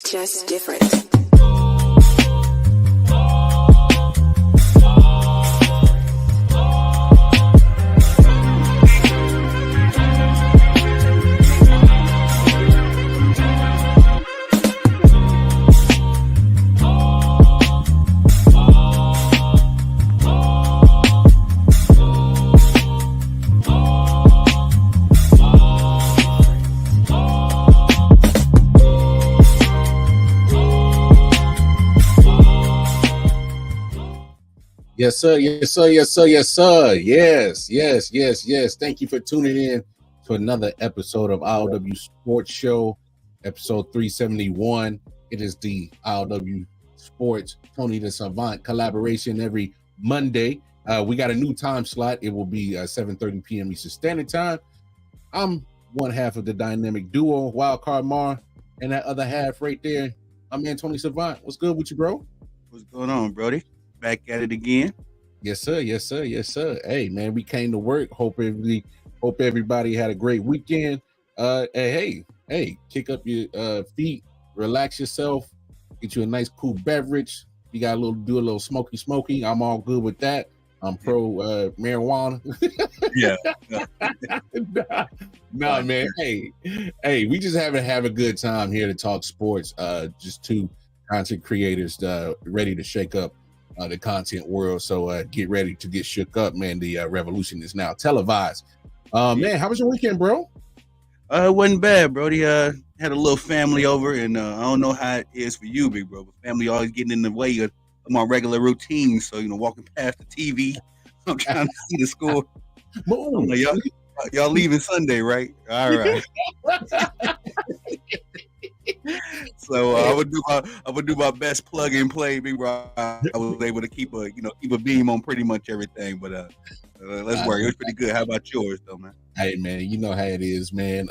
Just different. Yes, sir. Yes, sir. Yes, sir. Yes, sir. Yes. Thank you for tuning in to another episode of I.O.W Sports Show, episode 371. It is the I.O.W Sports Tony the Savant collaboration every Monday. We got a new time slot. It will be 7:30 p.m. Eastern Standard Time. I'm one half of the dynamic duo, Wildcard Mar, and that other half right there, my man Tony Savant. What's good with you, bro? What's going on, Brody? Back at it again. Yes, sir. Hey, man, we came to work. Hope everybody had a great weekend. Hey, kick up your feet, relax yourself, get you a nice cool beverage. You got do a little smoky. I'm all good with that. I'm pro marijuana. Yeah. Nah, man. Hey, we just have a good time here to talk sports. Just two content creators ready to shake up the content world. So get ready to get shook up, man. The revolution is now televised. Man, how was your weekend, bro? It wasn't bad, Brody. Had a little family over, and I don't know how it is for you, big bro, but family always getting in the way of my regular routine. So, walking past the TV, I'm trying to see the score. Like, y'all leaving Sunday, right? All right. So I would do my best plug and play, big bro. I was able to keep a beam on pretty much everything, but let's work. It was pretty good. How about yours, though, man? Hey, man, you know how it is, man.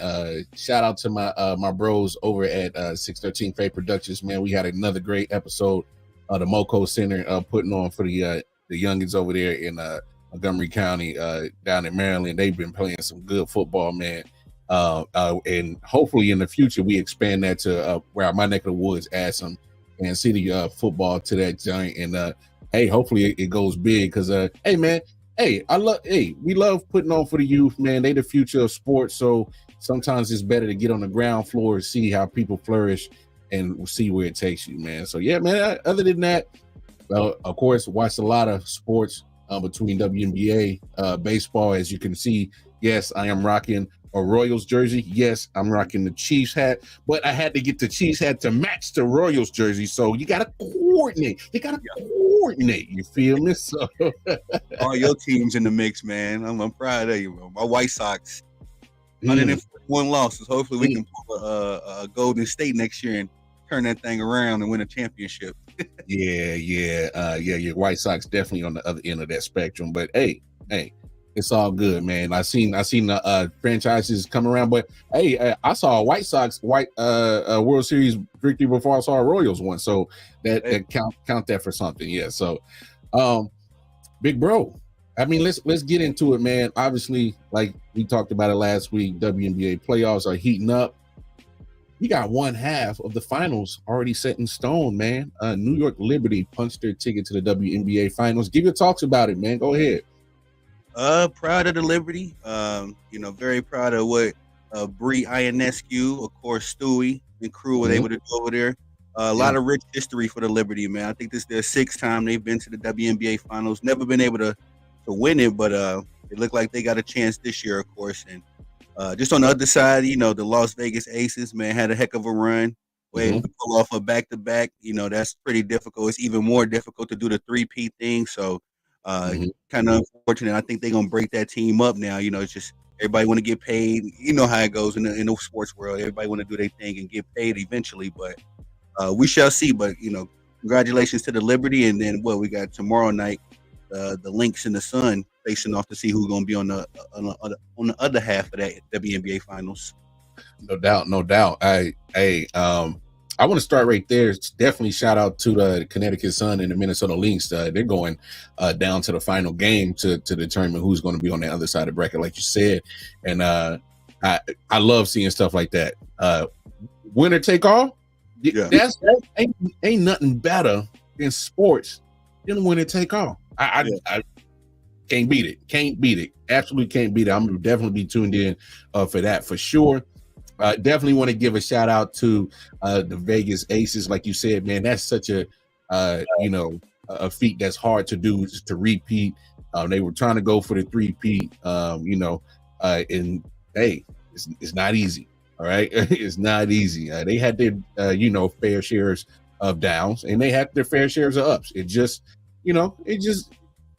Shout out to my bros over at 613 Faith Productions, man. We had another great episode of the Moco Center putting on for the youngins over there in Montgomery County down in Maryland. They've been playing some good football, man. And hopefully in the future we expand that to where my neck of the woods add some and city football to that giant. And hey, hopefully it goes big because hey, man. Hey, we love putting on for the youth, man. They the future of sports, so sometimes it's better to get on the ground floor and see how people flourish and see where it takes you, man. So yeah, man. Other than that, of course, watched a lot of sports between WNBA, baseball. As you can see, yes, I am rocking a Royals jersey. Yes, I'm rocking the Chiefs hat, but I had to get the Chiefs hat to match the Royals jersey. So you got to coordinate. You feel me? So all your teams in the mix, man. I'm proud of you, bro. My White Sox, 141 losses. Hopefully we can pull a Golden State next year and turn that thing around and win a championship. Yeah. White Sox definitely on the other end of that spectrum. But hey. It's all good, man. I seen the franchises come around, but hey, I saw a White Sox World Series victory before I saw a Royals one, so that count that for something. Yeah. So, big bro, I mean, let's get into it, man. Obviously, like we talked about it last week, WNBA playoffs are heating up. We got one half of the finals already set in stone, man. New York Liberty punched their ticket to the WNBA finals. Give your talks about it, man. Go ahead. Proud of the Liberty. Very proud of what Bree Ionescu, of course, Stewie and crew were able to do over there. A lot of rich history for the Liberty, man. I think this is their sixth time they've been to the WNBA finals. Never been able to win it, but it looked like they got a chance this year, of course. And just on the other side, the Las Vegas Aces, man, had a heck of a run. Able to pull off a back-to-back. That's pretty difficult. It's even more difficult to do the three-peat thing. So kind of unfortunate. I think they're gonna break that team up now. It's just everybody want to get paid. You know how it goes in the sports world. Everybody want to do their thing and get paid eventually. But we shall see. But congratulations to the Liberty. And then we got tomorrow night, the Lynx and the Sun facing off to see who's gonna be on the other half of that WNBA finals. No doubt. I want to start right there. It's definitely shout out to the Connecticut Sun and the Minnesota Lynx. They're going down to the final game to determine who's going to be on the other side of the bracket, like you said. And I love seeing stuff like that. Winner take all. Yeah. That's ain't nothing better in sports than when it take off. I can't beat it. Can't beat it. Absolutely can't beat it. I'm gonna definitely be tuned in for that for sure. Definitely want to give a shout out to the Vegas Aces. Like you said, man, that's such a a feat that's hard to do, just to repeat. They were trying to go for the three-peat, and hey, it's not easy. All right, it's not easy. They had their fair shares of downs, and they had their fair shares of ups. It just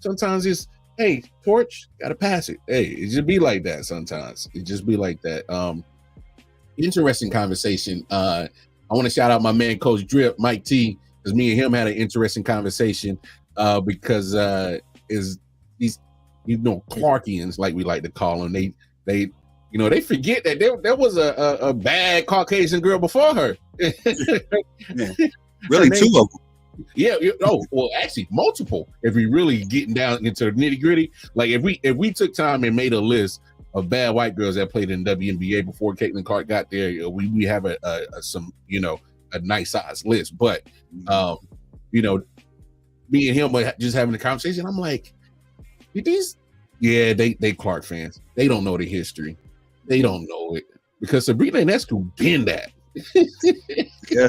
sometimes it's, hey, torch, gotta pass it. Hey, it just be like that sometimes. It just be like that. Interesting conversation. I want to shout out my man, Coach Drip, Mike T, because me and him had an interesting conversation because is these Clarkians, like we like to call them. They forget that there was a bad Caucasian girl before her. Yeah. Really, two of them. Yeah. Well, actually, multiple. If we really getting down into the nitty gritty, like if we took time and made a list of bad white girls that played in WNBA before Caitlin Clark got there, we have a nice size list. But me and him were just having a conversation. I'm like, they Clark fans. They don't know the history. They don't know it because Sabrina Ionescu been that. Yeah.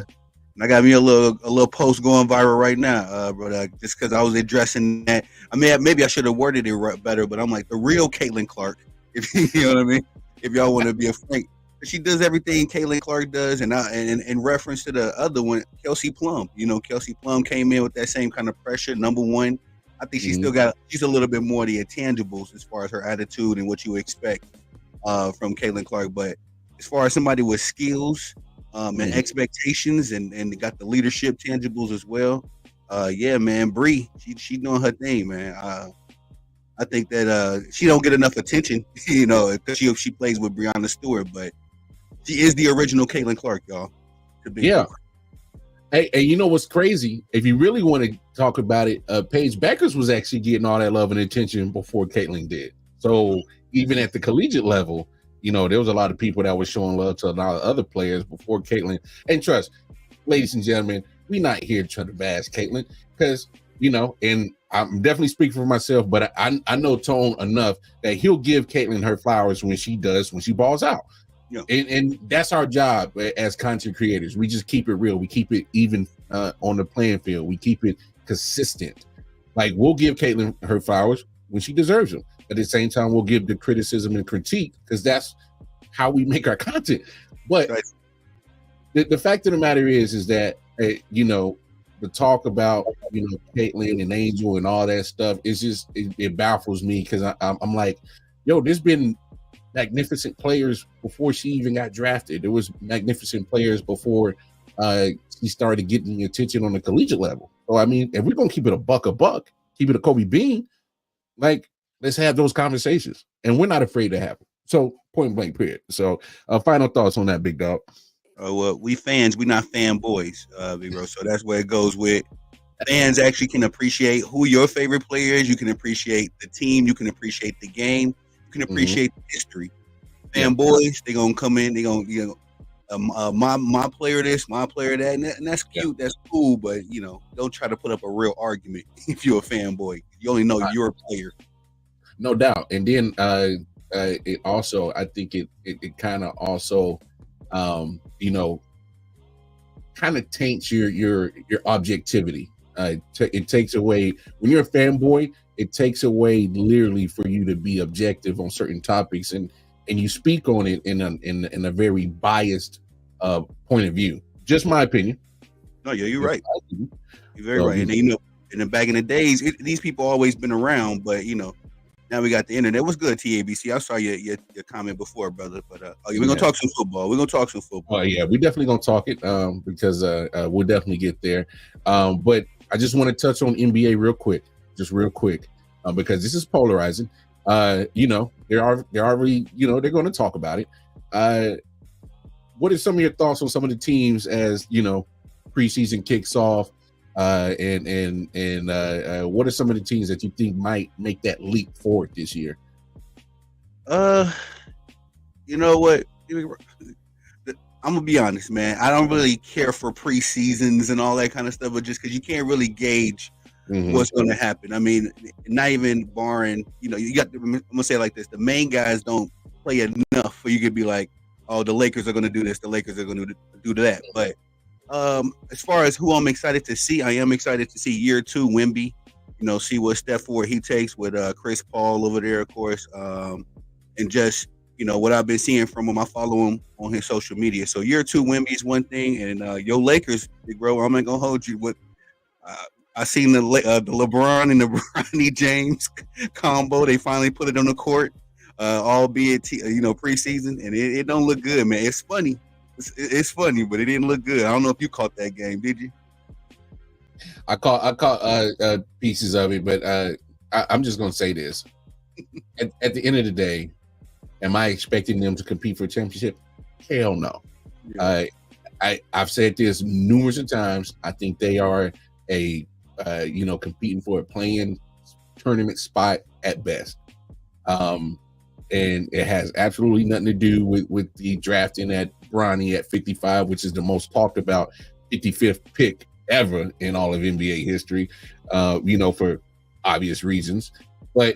I got me a little post going viral right now, bro. Just because I was addressing that. I mean, maybe I should have worded it better, but I'm like, the real Caitlin Clark, if you know what I mean. If y'all want to be a frank, she does everything Caitlin Clark does, and in reference to the other one, Kelsey Plum. Kelsey Plum came in with that same kind of pressure. Number one, I think she's a little bit more of the intangibles as far as her attitude and what you expect from Caitlin Clark. But as far as somebody with skills and expectations and got the leadership tangibles as well, man, Bree, she doing her thing, man. I think that she don't get enough attention, because she plays with Breonna Stewart, but she is the original Caitlin Clark, y'all. Yeah. Hey, you know what's crazy? If you really want to talk about it, Paige Beckers was actually getting all that love and attention before Caitlin did. So even at the collegiate level, there was a lot of people that were showing love to a lot of other players before Caitlin. And trust, ladies and gentlemen, we're not here trying to bash Caitlin because, and I'm definitely speaking for myself, but I know Tone enough that he'll give Caitlin her flowers when she balls out. Yeah. And that's our job as content creators. We just keep it real. We keep it even on the playing field. We keep it consistent. Like, we'll give Caitlin her flowers when she deserves them. At the same time, we'll give the criticism and critique because that's how we make our content. But the fact of the matter is that, the talk about, Caitlin and Angel and all that stuff, is just, it baffles me because I'm like, there's been magnificent players before she even got drafted. There was magnificent players before she started getting attention on the collegiate level. So, I mean, if we're going to keep it a buck, keep it a Kobe Bean, like, let's have those conversations. And we're not afraid to have them. So, point blank, period. So, final thoughts on that, big dog. Well, we fans, we not fanboys, Big Bro. So that's where it goes with fans actually can appreciate who your favorite player is. You can appreciate the team. You can appreciate the game. You can appreciate the history. Fanboys, they gonna come in. They gonna my player this, my player that, and that's cute. That's cool. But don't try to put up a real argument if you're a fanboy. You only know your player. No doubt. And then it also, I think it kind of also kind of taints your objectivity. It takes away, when you're a fanboy, it takes away literally for you to be objective on certain topics, and you speak on it in a very biased point of view. Just my opinion. No, yeah, you're right. You're very right. And and back in the days, these people always been around, but now we got the internet. What's good, TABC? I saw your comment before, brother. But we're gonna talk some football. We're gonna talk some football. Yeah, we definitely gonna talk it because we'll definitely get there. But I just want to touch on NBA real quick, because this is polarizing. They're already, they're going to talk about it. What are some of your thoughts on some of the teams as preseason kicks off? And what are some of the teams that you think might make that leap forward this year? You know what? I'm gonna be honest, man. I don't really care for preseasons and all that kind of stuff, but just because you can't really gauge what's going to happen. I mean, not even barring, you got. I'm gonna say it like this: the main guys don't play enough for you to be like, oh, the Lakers are going to do this, the Lakers are going to do that. But as far as who I'm excited to see, I am excited to see year 2 Wemby. See what step forward he takes with Chris Paul over there, of course, and just what I've been seeing from him. I follow him on his social media. So year 2 Wemby is one thing, and yo Lakers, big bro, I'm not gonna hold you. What I seen the LeBron and the Bronny James combo. They finally put it on the court, albeit preseason, and it don't look good, man. It's funny. It's funny, but it didn't look good. I don't know if you caught that game, did you? I caught pieces of it, but I'm just gonna say this: at the end of the day, am I expecting them to compete for a championship? Hell no. Yeah. I've said this numerous of times. I think they are a competing for a playing tournament spot at best. And it has absolutely nothing to do with the drafting at Bronny at 55, which is the most talked about 55th pick ever in all of NBA history, for obvious reasons. But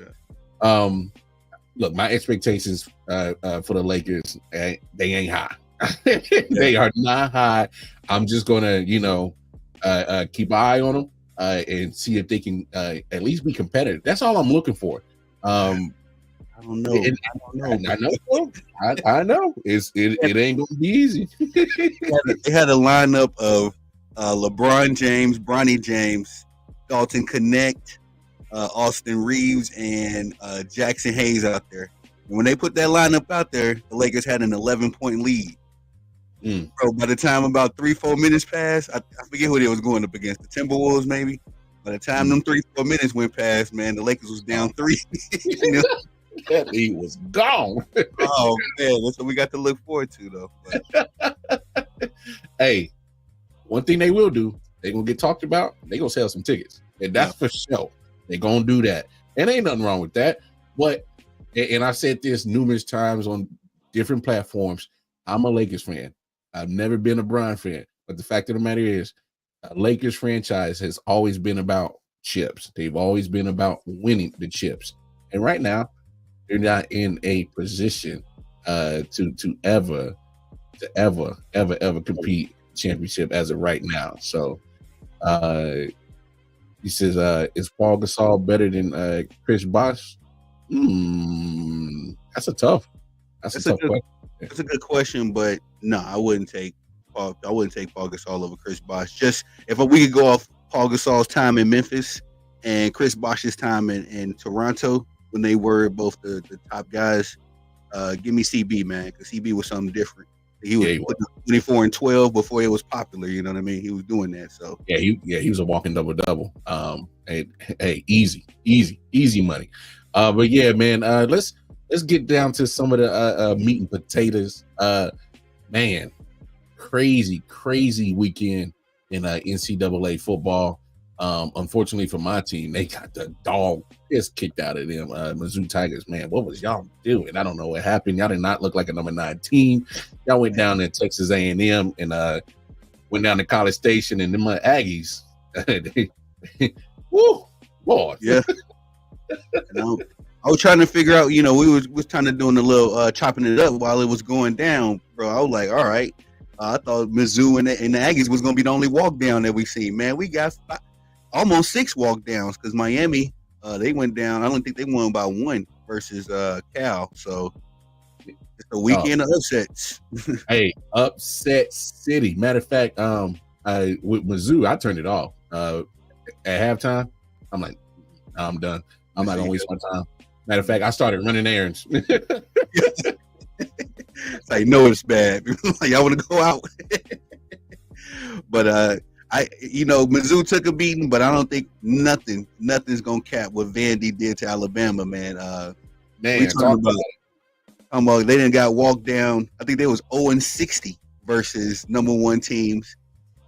look, my expectations for the Lakers, they ain't high. They are not high. I'm just gonna, keep an eye on them and see if they can at least be competitive. That's all I'm looking for. I don't know. I know. It ain't gonna be easy. They had a lineup of LeBron James, Bronny James, Dalton Connect, Austin Reeves, and Jackson Hayes out there. And when they put that lineup out there, the Lakers had an 11-point lead. So by the time about 3-4 minutes passed, I forget who they was going up against, the Timberwolves maybe. By the time them 3-4 minutes went past, man, the Lakers was down 3. That lead was gone. Oh man, that's what we got to look forward to, though. But. Hey, one thing they will do, they're gonna get talked about. They're gonna sell some tickets, and that's for sure. They're gonna do that, and ain't nothing wrong with that. But, and I've said this numerous times on different platforms, I'm a Lakers fan. I've never been a Bron fan, but the fact of the matter is, a Lakers franchise has always been about chips. They've always been about winning the chips, and right now, they're not in a position to ever compete championship as of right now. So he says, is Paul Gasol better than Chris Bosh? That's a tough question. That's a good question, but no, I wouldn't take Paul Gasol over Chris Bosh. Just if we could go off Paul Gasol's time in Memphis and Chris Bosh's time in Toronto when they were both the top guys, give me CB, man, because CB was something different. He was 24 and 12 before it was popular. You know what I mean? He was doing that. So he was a walking double. Hey, easy money. But yeah, man, let's get down to some of the meat and potatoes. Man, crazy weekend in NCAA football. Unfortunately for my team, they got the dog piss kicked out of them. Mizzou Tigers, man, what was y'all doing? I don't know what happened. Y'all did not look like a number 9 team. Y'all went down to Texas A&M and went down to College Station, and them Aggies. Woo, boy. Yeah. I was trying to figure out, we was trying to doing a little chopping it up while it was going down, bro. I was like, all right. I thought Mizzou and the Aggies was going to be the only walk down that we seen. Man, we got almost 6 walk downs because Miami, they went down. I don't think they won by 1 versus Cal. So it's a weekend of upsets. Hey, upset city. Matter of fact, with Mizzou, I turned it off at halftime. I'm like, I'm done. I'm not gonna waste my time. Matter of fact, I started running errands. It's like, no, it's bad. Like, I want to go out. But Mizzou took a beating, but I don't think nothing's gonna cap what Vandy did to Alabama, man. We talking about they didn't got walked down. I think they was 0-60 versus number 1 teams.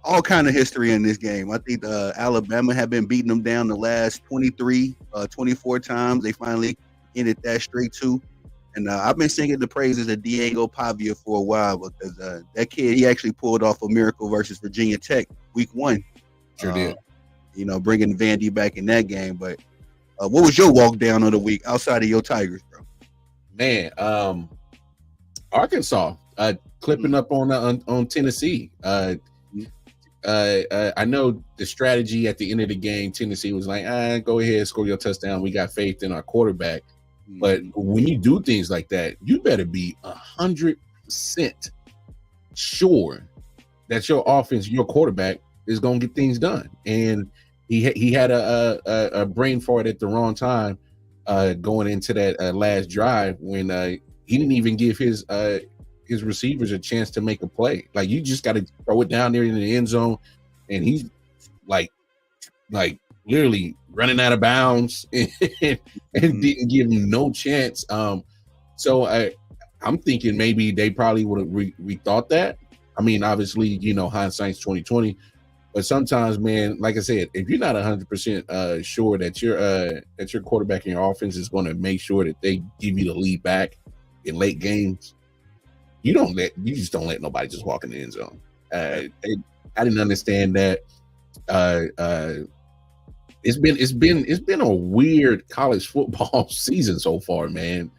All kind of history in this game. I think Alabama had been beating them down the last 24 times. They finally ended that straight too. And I've been singing the praises of Diego Pavia for a while because that kid, he actually pulled off a miracle versus Virginia Tech week 1. Sure did. Bringing Vandy back in that game. But what was your walk down of the week outside of your Tigers, bro? Man, Arkansas clipping up on Tennessee. I know the strategy at the end of the game, Tennessee was like, go ahead, score your touchdown. We got faith in our quarterback. But when you do things like that, you better be 100% sure that your offense, your quarterback, is going to get things done. And he had a brain fart at the wrong time going into that last drive when he didn't even give his receivers a chance to make a play. Like, you just got to throw it down there in the end zone, and he's like literally running out of bounds and didn't give him no chance. So I'm thinking maybe they probably would have rethought that. I mean, obviously, hindsight's 2020, but sometimes, man, like I said, if you're not 100% sure that your quarterback and your offense is going to make sure that they give you the lead back in late games, you just don't let nobody just walk in the end zone. I didn't understand that. It's been a weird college football season so far, man.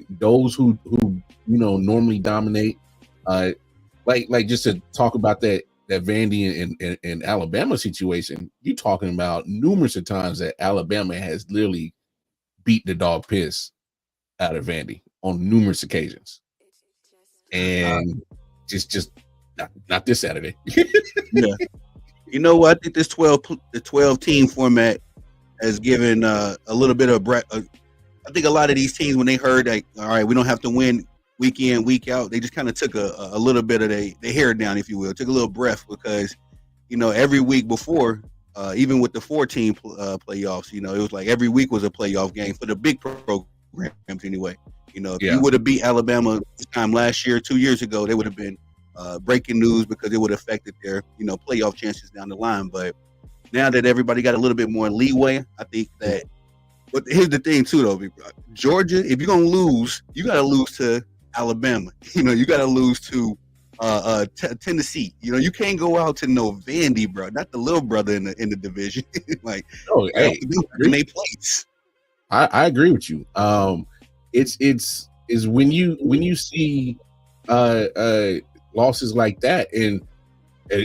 Those who normally dominate, like just to talk about that Vandy and Alabama situation, you're talking about numerous of times that Alabama has literally beat the dog piss out of Vandy on numerous occasions, and just not this Saturday. Yeah. You know what? I think this 12 team format has given a little bit of breath. I think a lot of these teams, when they heard that, all right, we don't have to win week in, week out, they just kind of took a little bit of their hair down, if you will, took a little breath because, every week before, even with the 4-team playoffs, it was like every week was a playoff game for the big programs anyway. If you would have beat Alabama this time last year, 2 years ago, they would have been breaking news because it would have affected their, playoff chances down the line. But now that everybody got a little bit more leeway, I think that. But here's the thing too, though, Georgia. If you're gonna lose, you got to lose to Alabama. You got to lose to Tennessee. You can't go out to no Vandy, bro. Not the little brother in the division. Like, hey, in their place. I agree with you. It's when you see losses like that, and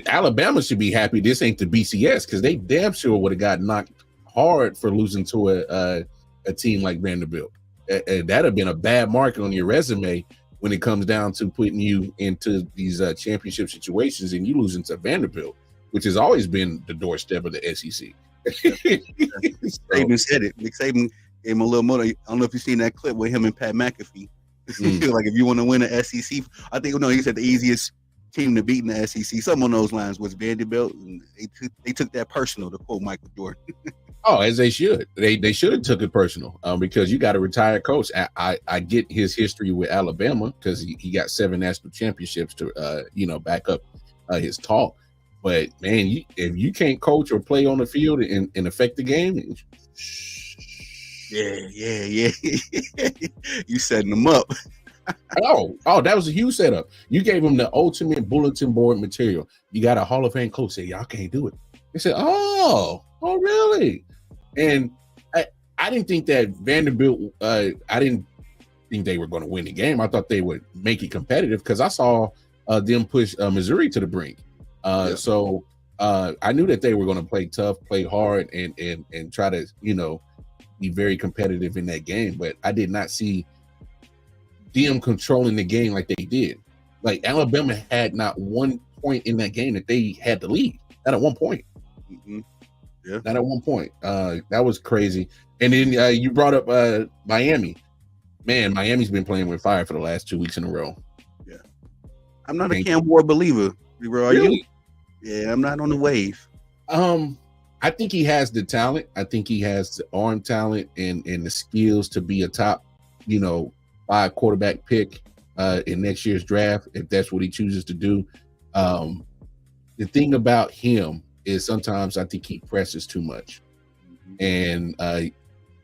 Alabama should be happy this ain't the BCS because they damn sure would have got knocked hard for losing to a team like Vanderbilt. That'd have been a bad mark on your resume when it comes down to putting you into these championship situations, and you losing to Vanderbilt, which has always been the doorstep of the SEC. Saban said it. Nick Saban gave him a little more. I don't know if you've seen that clip with him and Pat McAfee. Like, if you want to win the SEC, I think he said the easiest team to beat in the SEC. Something on those lines was Vanderbilt, and they took that personal, to quote Michael Jordan. Oh, as they should. They should have took it personal because you got a retired coach. I get his history with Alabama because he got 7 national championships to back up his talk. But man, if you can't coach or play on the field and affect the game, yeah, you setting them up. Oh, that was a huge setup. You gave him the ultimate bulletin board material. You got a Hall of Fame coach say, y'all can't do it. They said, oh, really? And I didn't think that Vanderbilt, I didn't think they were going to win the game. I thought they would make it competitive because I saw them push Missouri to the brink. So I knew that they were going to play tough, play hard, and try to, be very competitive in that game. But I did not see them controlling the game like they did. Like, Alabama had not one point in that game that they had to lead. Not at one point. Mm-hmm. Yeah. Not at one point. That was crazy. And then you brought up Miami. Man, Miami's been playing with fire for the last 2 weeks in a row. Yeah. I'm not a Cam Ward believer. Are really? You? Yeah, I'm not on the wave. I think he has the talent. I think he has the arm talent and the skills to be a top, 5 quarterback pick in next year's draft, if that's what he chooses to do. The thing about him is sometimes I think he presses too much. And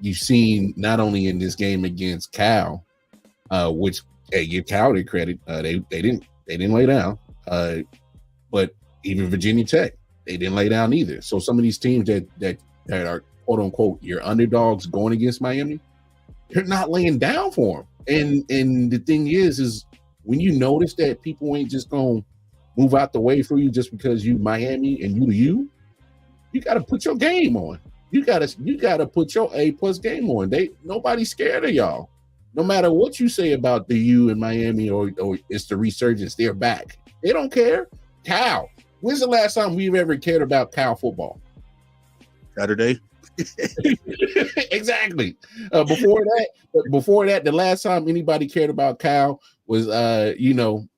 you've seen not only in this game against Cal, which hey, give Cal their credit. They didn't lay down. But even Virginia Tech, they didn't lay down either. So some of these teams that are quote unquote your underdogs going against Miami, they're not laying down for them. And the thing is when you notice that people ain't just gonna move out the way for you just because you Miami and you got to put your game on. You gotta put your A+ game on. Nobody's scared of y'all. No matter what you say about the U in Miami or it's the resurgence, they're back. They don't care. Cal. When's the last time we've ever cared about Cal football? Saturday. Exactly. Before that, the last time anybody cared about Cal was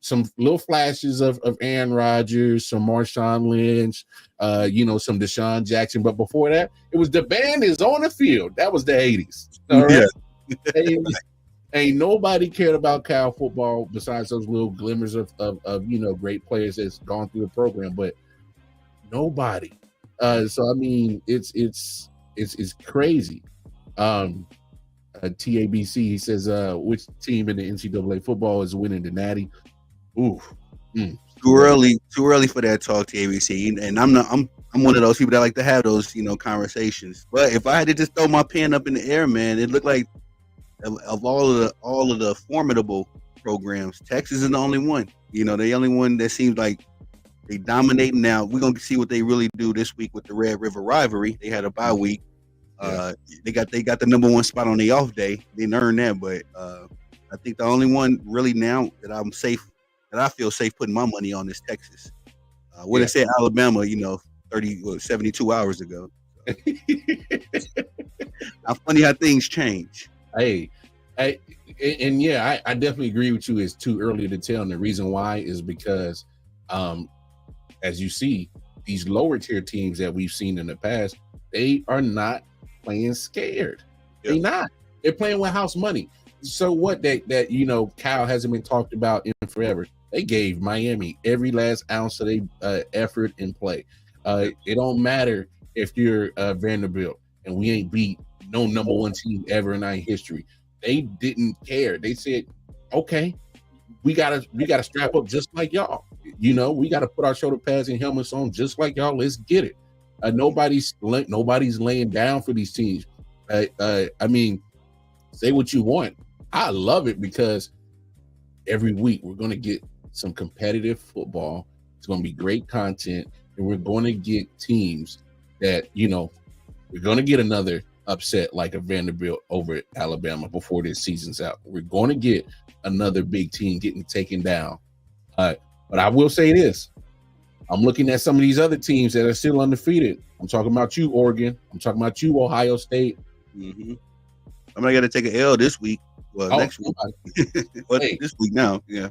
some little flashes of Aaron Rodgers, some Marshawn Lynch, some Deshaun Jackson. But before that, it was the band is on the field. That was the 80s. All right? Yeah. Ain't nobody cared about Cal football besides those little glimmers of great players that's gone through the program, but nobody. So I mean, it's crazy. TABC, he says, which team in the NCAA football is winning the Natty? Ooh, too early for that talk, TABC. And I'm one of those people that like to have those conversations. But if I had to just throw my pen up in the air, man, it looked like of all of the formidable programs, Texas is the only one. The only one that seems like they dominate. Now we're gonna see what they really do this week with the Red River rivalry. They had a bye week. They got the number one spot on the off day. They didn't earn that, but I think the only one really now that I feel safe putting my money on is Texas. When I said Alabama, 72 hours ago. How funny how things change. I definitely agree with you. It's too early to tell, and the reason why is because, as you see, these lower tier teams that we've seen in the past, they are not playing scared. Yep. They're not. They're playing with house money. So what? That Cal hasn't been talked about in forever. They gave Miami every last ounce of their effort and play. It don't matter if you're Vanderbilt and we ain't beat no number one team ever in our history. They didn't care. They said, okay, we gotta strap up just like y'all. We gotta put our shoulder pads and helmets on just like y'all. Let's get it. Nobody's laying down for these teams. I mean, say what you want. I love it because every week we're gonna get some competitive football. It's gonna be great content, and we're gonna get teams that we're gonna get another upset like a Vanderbilt over at Alabama before this season's out. We're going to get another big team getting taken down. But I will say this. I'm looking at some of these other teams that are still undefeated. I'm talking about you, Oregon. I'm talking about you, Ohio State. Mm-hmm. I'm going to take an L this week. Well, next week. But this week now, yeah.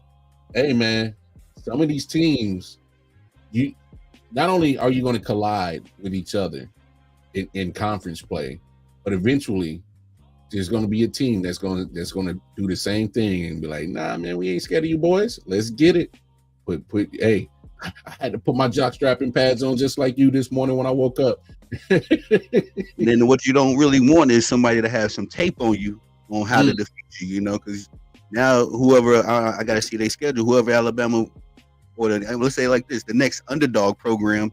Hey, man, some of these teams, you not only are you going to collide with each other in conference play, but eventually, there's going to be a team that's going to do the same thing and be like, "Nah, man, we ain't scared of you boys. Let's get it." Hey, I had to put my jockstrap and pads on just like you this morning when I woke up. And then what you don't really want is somebody to have some tape on you on how to defeat you. Because now whoever I got to see their schedule. Whoever Alabama or let's say like this, the next underdog program,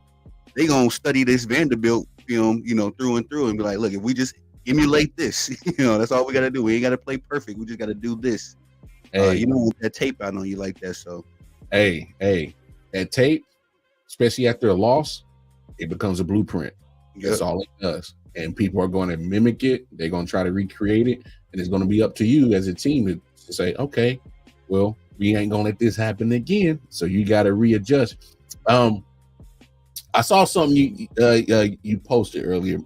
they gonna study this Vanderbilt film, through and through, and be like, look, if we just emulate this, that's all we got to do. We ain't got to play perfect. We just got to do this. Hey, you don't want that tape out on you like that. So, hey, that tape, especially after a loss, it becomes a blueprint. Yep. That's all it does. And people are going to mimic it. They're going to try to recreate it. And it's going to be up to you as a team to say, okay, well, we ain't going to let this happen again. So you got to readjust. I saw something you posted earlier,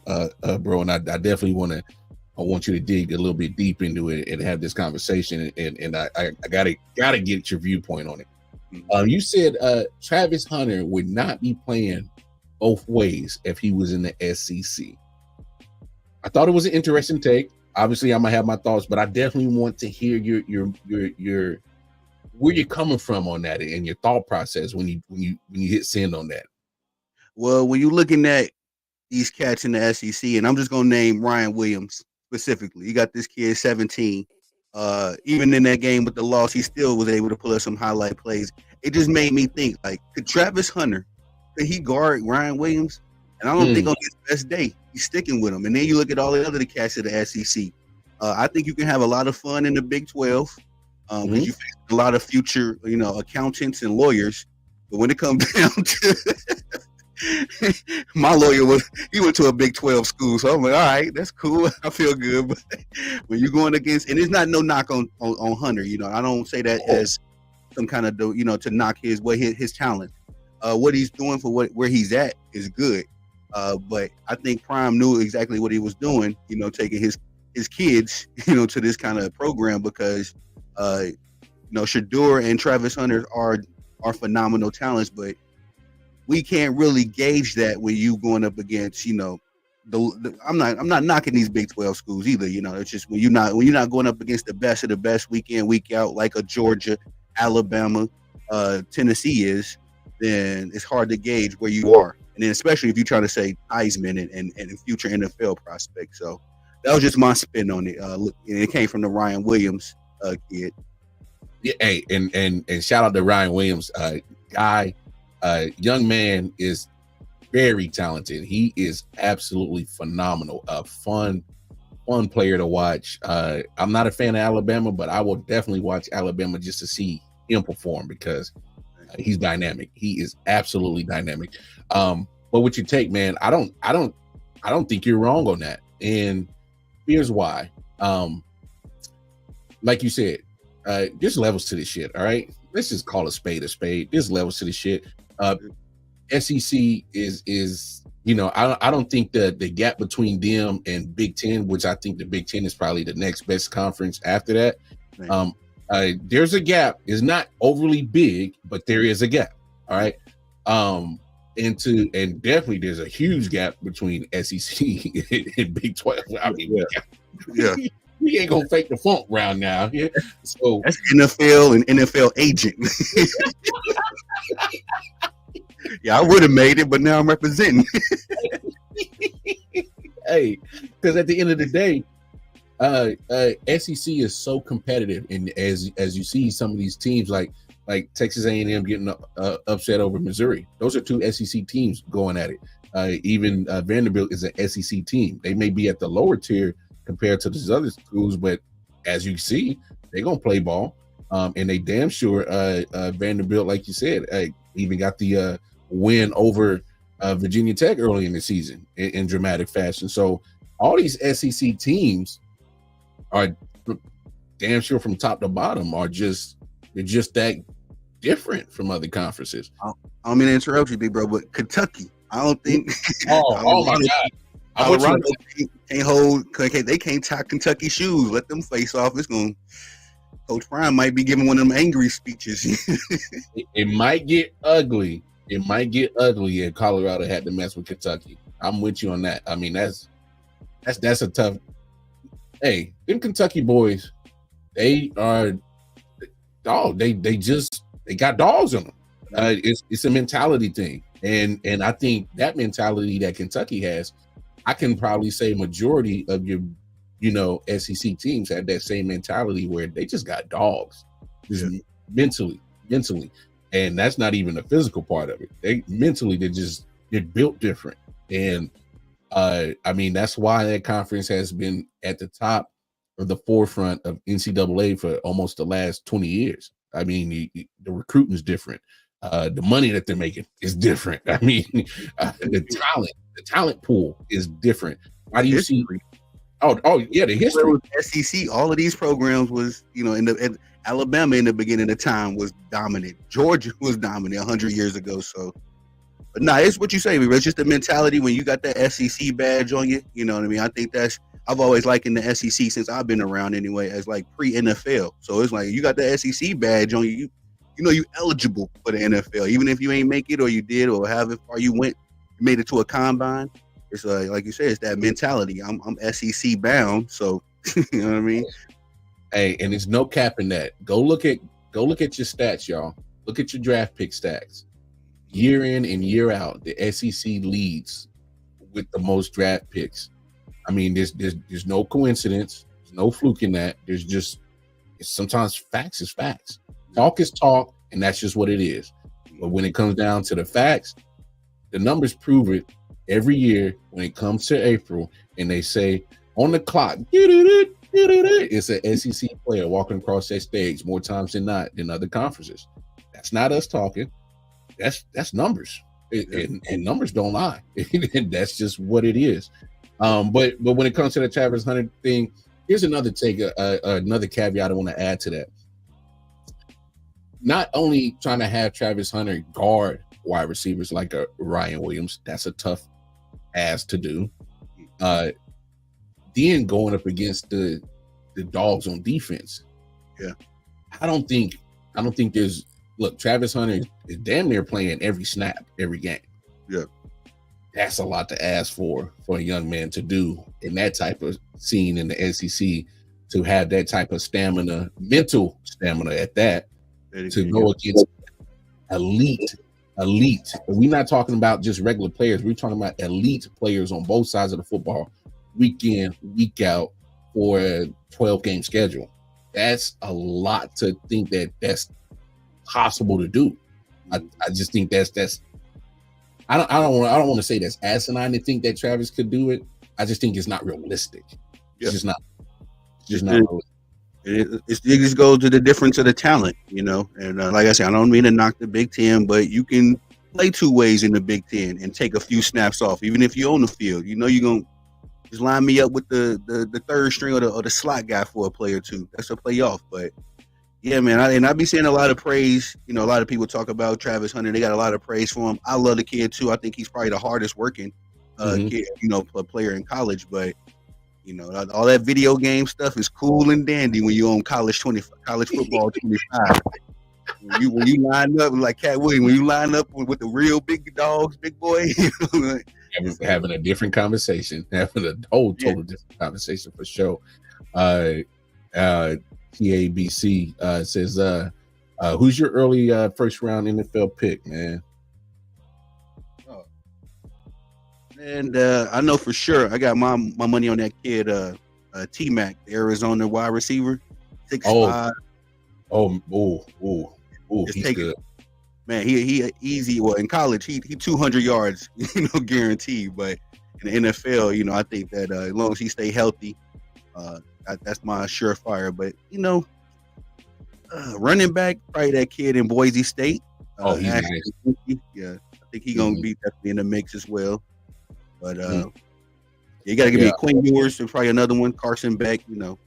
bro, and I definitely want you to dig a little bit deep into it and have this conversation, and I gotta get your viewpoint on it. You said Travis Hunter would not be playing both ways if he was in the SEC. I thought it was an interesting take. Obviously, I'm gonna have my thoughts, but I definitely want to hear your where you're coming from on that and your thought process when you hit send on that. Well, when you're looking at these cats in the SEC, and I'm just gonna name Ryan Williams specifically. You got this kid 17. Even in that game with the loss, he still was able to pull up some highlight plays. It just made me think, like, could Travis Hunter, could he guard Ryan Williams? And I don't think on his best day, he's sticking with him. And then you look at all the other cats of the SEC. I think you can have a lot of fun in the Big 12 because you face a lot of future, accountants and lawyers. But when it comes down to my lawyer he went to a Big 12 school, so I'm like, all right, that's cool. I feel good. But when you're going against, and there's not no knock on Hunter, I don't say that as some kind of to knock his talent. What he's doing for where he's at is good. But I think Prime knew exactly what he was doing, taking his kids, to this kind of program because, Shedeur and Travis Hunter are phenomenal talents, but we can't really gauge that when you going up against, I'm not knocking these Big 12 schools either. It's just when you're not going up against the best of the best week in, week out, like a Georgia, Alabama, Tennessee is, then it's hard to gauge where you are. And then especially if you're trying to say Heisman and future NFL prospects. So that was just my spin on it. And it came from the Ryan Williams kid. Yeah, hey, and shout out to Ryan Williams. Young man is very talented. He is absolutely phenomenal. A fun player to watch. I'm not a fan of Alabama, but I will definitely watch Alabama just to see him perform because he's dynamic. He is absolutely dynamic. But what you take, man, I don't think you're wrong on that. And here's why. Like you said, there's levels to this shit. All right, let's just call a spade a spade. There's levels to this shit. SEC is I don't think the gap between them and Big Ten, which I think the Big Ten is probably the next best conference after that. There's a gap. It's not overly big, but there is a gap. All right. And definitely there's a huge gap between SEC and Big 12. I mean, yeah. We ain't gonna fake the funk round now. Yeah. So that's NFL and NFL agent. Yeah, I would have made it, but now I'm representing. Hey, because at the end of the day, SEC is so competitive, and as you see some of these teams like Texas A&M getting upset over Missouri, those are two SEC teams going at it. Even Vanderbilt is an SEC team. They may be at the lower tier compared to these other schools, but as you see, they're gonna play ball, and they damn sure Vanderbilt, like you said, even got the win over Virginia Tech early in the season in dramatic fashion. So all these SEC teams are damn sure from top to bottom they're just that different from other conferences. I don't mean to interrupt you, big bro, but Kentucky, I don't think. Oh my God. Colorado can't hold. They can't tie Kentucky shoes. Let them face off. It's going. Coach Prime might be giving one of them angry speeches. It might get ugly. It might get ugly if Colorado had to mess with Kentucky. I'm with you on that. I mean, that's a tough. Hey, them Kentucky boys, they are dog. They got dogs on them. It's a mentality thing, and I think that mentality that Kentucky has, I can probably say majority of your SEC teams have that same mentality where they just got dogs, just mentally, and that's not even the physical part of it. They mentally they're built different, and I mean that's why that conference has been at the top of the forefront of NCAA for almost the last 20 years. I mean the recruiting is different, the money that they're making is different. I mean the talent pool is different. Why do you see? Oh yeah, the history. SEC, all of these programs was, in Alabama in the beginning of time was dominant. Georgia was dominant 100 years ago. So, but it's what you say. It's just the mentality when you got that SEC badge on you. You know what I mean? I think I've always likened the SEC since I've been around anyway as like pre-NFL. So it's like you got the SEC badge on you. You eligible for the NFL, even if you ain't make it or you did or however far you went, you made it to a combine. It's like you said, it's that mentality. I'm SEC bound, so you know what I mean. Hey, and there's no cap in that. Go look at your stats, y'all. Look at your draft pick stats. Year in and year out, the SEC leads with the most draft picks. I mean, there's no coincidence. There's no fluke in that. There's just sometimes facts is facts. Talk is talk, and that's just what it is. But when it comes down to the facts, the numbers prove it every year when it comes to April, and they say on the clock, it's an SEC player walking across that stage more times than not than other conferences. That's not us talking. That's numbers. And numbers don't lie. And that's just what it is. But when it comes to the Travis Hunter thing, here's another another caveat I want to add to that. Not only trying to have Travis Hunter guard wide receivers like a Ryan Williams, that's a tough ass to do. Then going up against the dogs on defense. Yeah. I don't think there's Travis Hunter is damn near playing every snap, every game. Yeah. That's a lot to ask for a young man to do in that type of scene in the SEC, to have that type of stamina, mental stamina at that, to go against elite. We're not talking about just regular players. We're talking about elite players on both sides of the football, week in, week out, for a 12-game schedule. That's a lot to think that's possible to do. I just think that's I don't want to say that's asinine to think that Travis could do it. I just think it's not realistic. It's just not realistic. It just goes to the difference of the talent, and like I said, I don't mean to knock the Big Ten, but you can play two ways in the Big Ten and take a few snaps off, even if you're on the field. You're going to just line me up with the third string or the slot guy for a play or two. That's a playoff. But yeah, man, I be seeing a lot of praise. A lot of people talk about Travis Hunter. They got a lot of praise for him. I love the kid too. I think he's probably the hardest working kid, player in college. But all that video game stuff is cool and dandy when you're on college football 25. When you line up like Cat Williams, when you line up with the real big dogs, big boy, having a different conversation, having a whole total different conversation for sure. TABC says, who's your early first round NFL pick, man? And I know for sure I got my money on that kid, T-Mac, the Arizona wide receiver, 6'5". He's good. Man, he easy. Well, in college, he 200 yards, guaranteed. But in the NFL, I think that as long as he stay healthy, that's my surefire. But running back, probably that kid in Boise State. He's nice. Yeah, I think he's gonna be definitely in the mix as well. But you got to give me Quinn Ewers, and probably another one, Carson Beck. We'll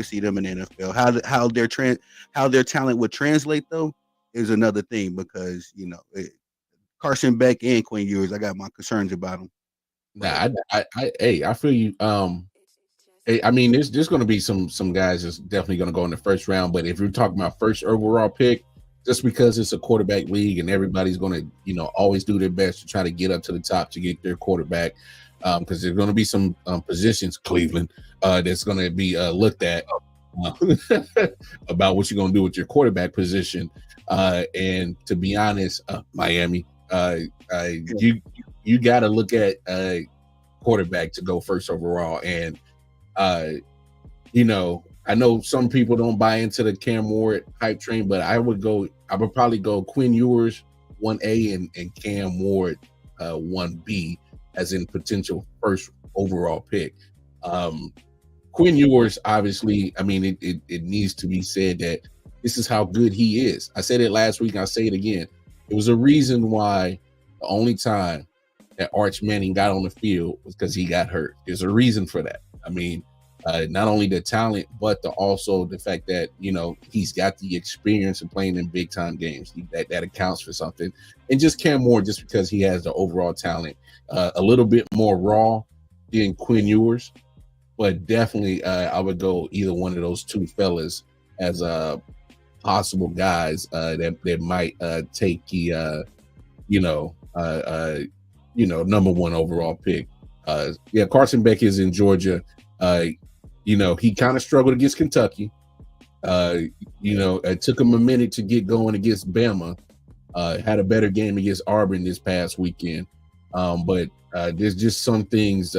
see them in the NFL. How their talent would translate though is another thing, because Carson Beck and Quinn Ewers, I got my concerns about them. Nah, I feel you. I mean, there's going to be some guys that's definitely going to go in the first round. But if you're talking about first overall pick, just because it's a quarterback league and everybody's going to, always do their best to try to get up to the top to get their quarterback, because there's going to be some positions, Cleveland, that's going to be looked at about what you're going to do with your quarterback position. And to be honest, Miami, you got to look at quarterback to go first overall. And, I know some people don't buy into the Cam Ward hype train, but I would probably go Quinn Ewers 1A and Cam Ward 1B as in potential first overall pick. Quinn Ewers, obviously, I mean, it needs to be said that this is how good he is. I said it last week, I'll say it again. It was a reason why the only time that Arch Manning got on the field was because he got hurt. There's a reason for that. I mean, not only the talent, but also the fact that, he's got the experience of playing in big time games. That accounts for something. And just Cam Ward, just because he has the overall talent, a little bit more raw than Quinn Ewers, but definitely I would go either one of those two fellas as possible guys that might take the number one overall pick. Carson Beck is in Georgia. He kind of struggled against Kentucky. It took him a minute to get going against Bama. Had a better game against Auburn this past weekend. But there's just some things,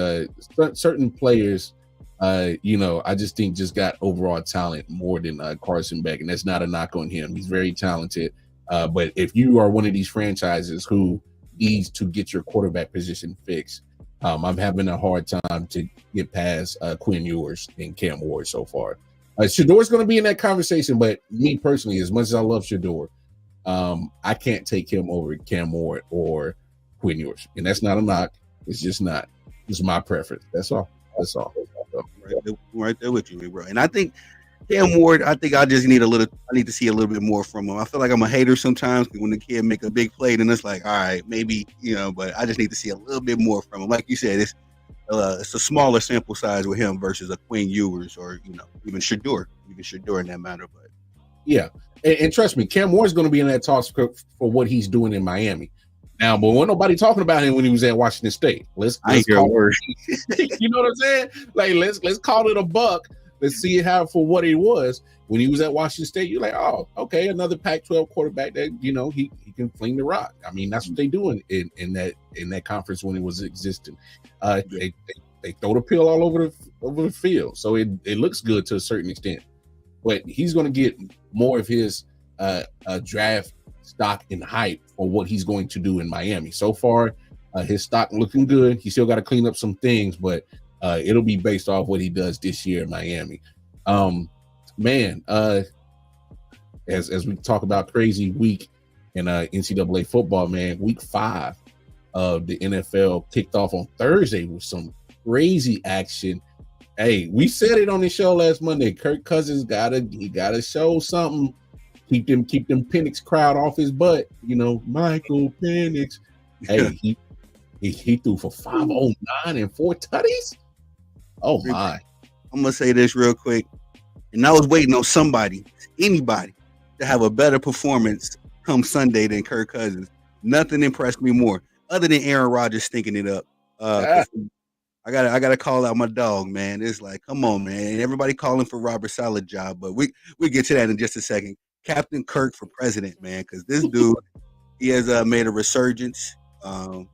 certain players I just think just got overall talent more than Carson Beck, and that's not a knock on him. He's very talented. But if you are one of these franchises who needs to get your quarterback position fixed, I'm having a hard time to get past Quinn Ewers and Cam Ward so far. Shador's going to be in that conversation, but me personally, as much as I love Shador, I can't take him over Cam Ward or Quinn Ewers, and that's not a knock. It's just not. It's my preference. That's all. Right there with you, bro. And I think Cam Ward, I just need I need to see a little bit more from him. I feel like I'm a hater sometimes when the kid make a big play, then it's like, all right, maybe, but I just need to see a little bit more from him. Like you said, it's a smaller sample size with him versus a Quinn Ewers or, even Shador in that matter. But yeah. And trust me, Cam Ward's going to be in that talk for what he's doing in Miami. Now, but wasn't nobody talking about him when he was at Washington State. Let's call word. You know what I'm saying? Like, let's call it a buck. Let's see how for what he was when he was at Washington State. You're like, oh, okay, another Pac-12 quarterback that he can fling the rock. I mean, that's what they do in that conference when it was existing. They throw the pill all over the field, so it looks good to a certain extent. But he's going to get more of his draft stock and hype for what he's going to do in Miami. So far, his stock looking good. He still got to clean up some things, but it'll be based off what he does this year in Miami. As we talk about crazy week in NCAA football, man, week 5 of the NFL kicked off on Thursday with some crazy action. Hey, we said it on the show last Monday. Kirk Cousins gotta show something. Keep them Penix crowd off his butt. Michael Penix. Hey, he threw for 509 and 4 tutties. Oh my! I'm gonna say this real quick, and I was waiting on anybody, to have a better performance come Sunday than Kirk Cousins. Nothing impressed me more, other than Aaron Rodgers stinking it up. I gotta call out my dog, man. It's like, come on, man. Everybody calling for Robert Saleh job, but we get to that in just a second. Captain Kirk for president, man, because this dude, he has made a resurgence. I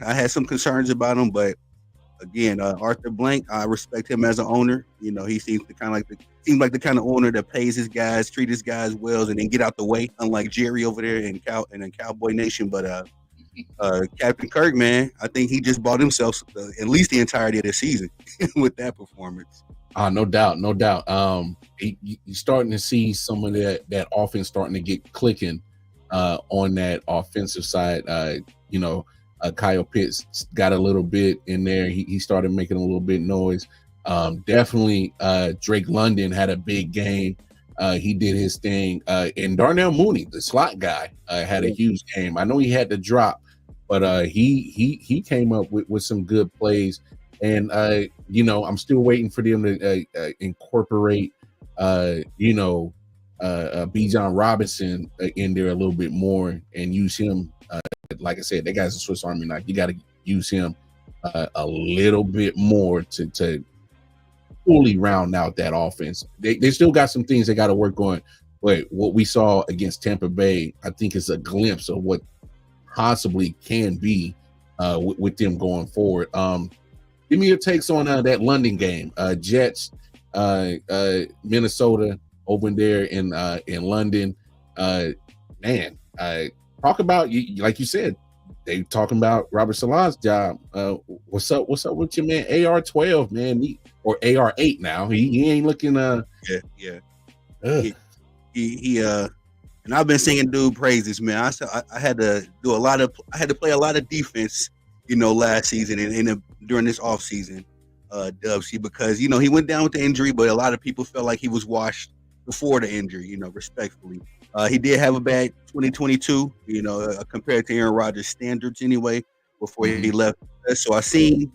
had some concerns about him, but again, Arthur Blank, I respect him as an owner. He seems like the kind of owner that pays his guys, treat his guys well, and then get out the way. Unlike Jerry over there in Cowboy Nation, but Captain Kirk, man, I think he just bought himself at least the entirety of the season with that performance. No doubt. You're starting to see some of that offense starting to get clicking on that offensive side. Kyle Pitts got a little bit in there. He started making a little bit noise. Definitely Drake London had a big game. He did his thing. And Darnell Mooney, the slot guy, had a huge game. I know he had to drop, but he came up with some good plays. And I'm still waiting for them to incorporate Bijan Robinson in there a little bit more and use him. Like I said, that guy's a Swiss Army knife. You got to use him a little bit more to fully round out that offense. They still got some things they got to work on. But what we saw against Tampa Bay, I think, is a glimpse of what possibly can be with them going forward. Give me your takes on that London game. Jets, Minnesota, over there in London. Talk about, like you said, they talking about Robert Saleh's job. What's up with your man AR-12, man? Or AR-8 now. He ain't looking. Yeah. He and I've been singing dude praises, man. I had to play a lot of defense, last season and during this off season, Dubsy, because he went down with the injury, but a lot of people felt like he was washed before the injury. Respectfully, he did have a bad 2022, compared to Aaron Rodgers' standards anyway. Before he left, so I seen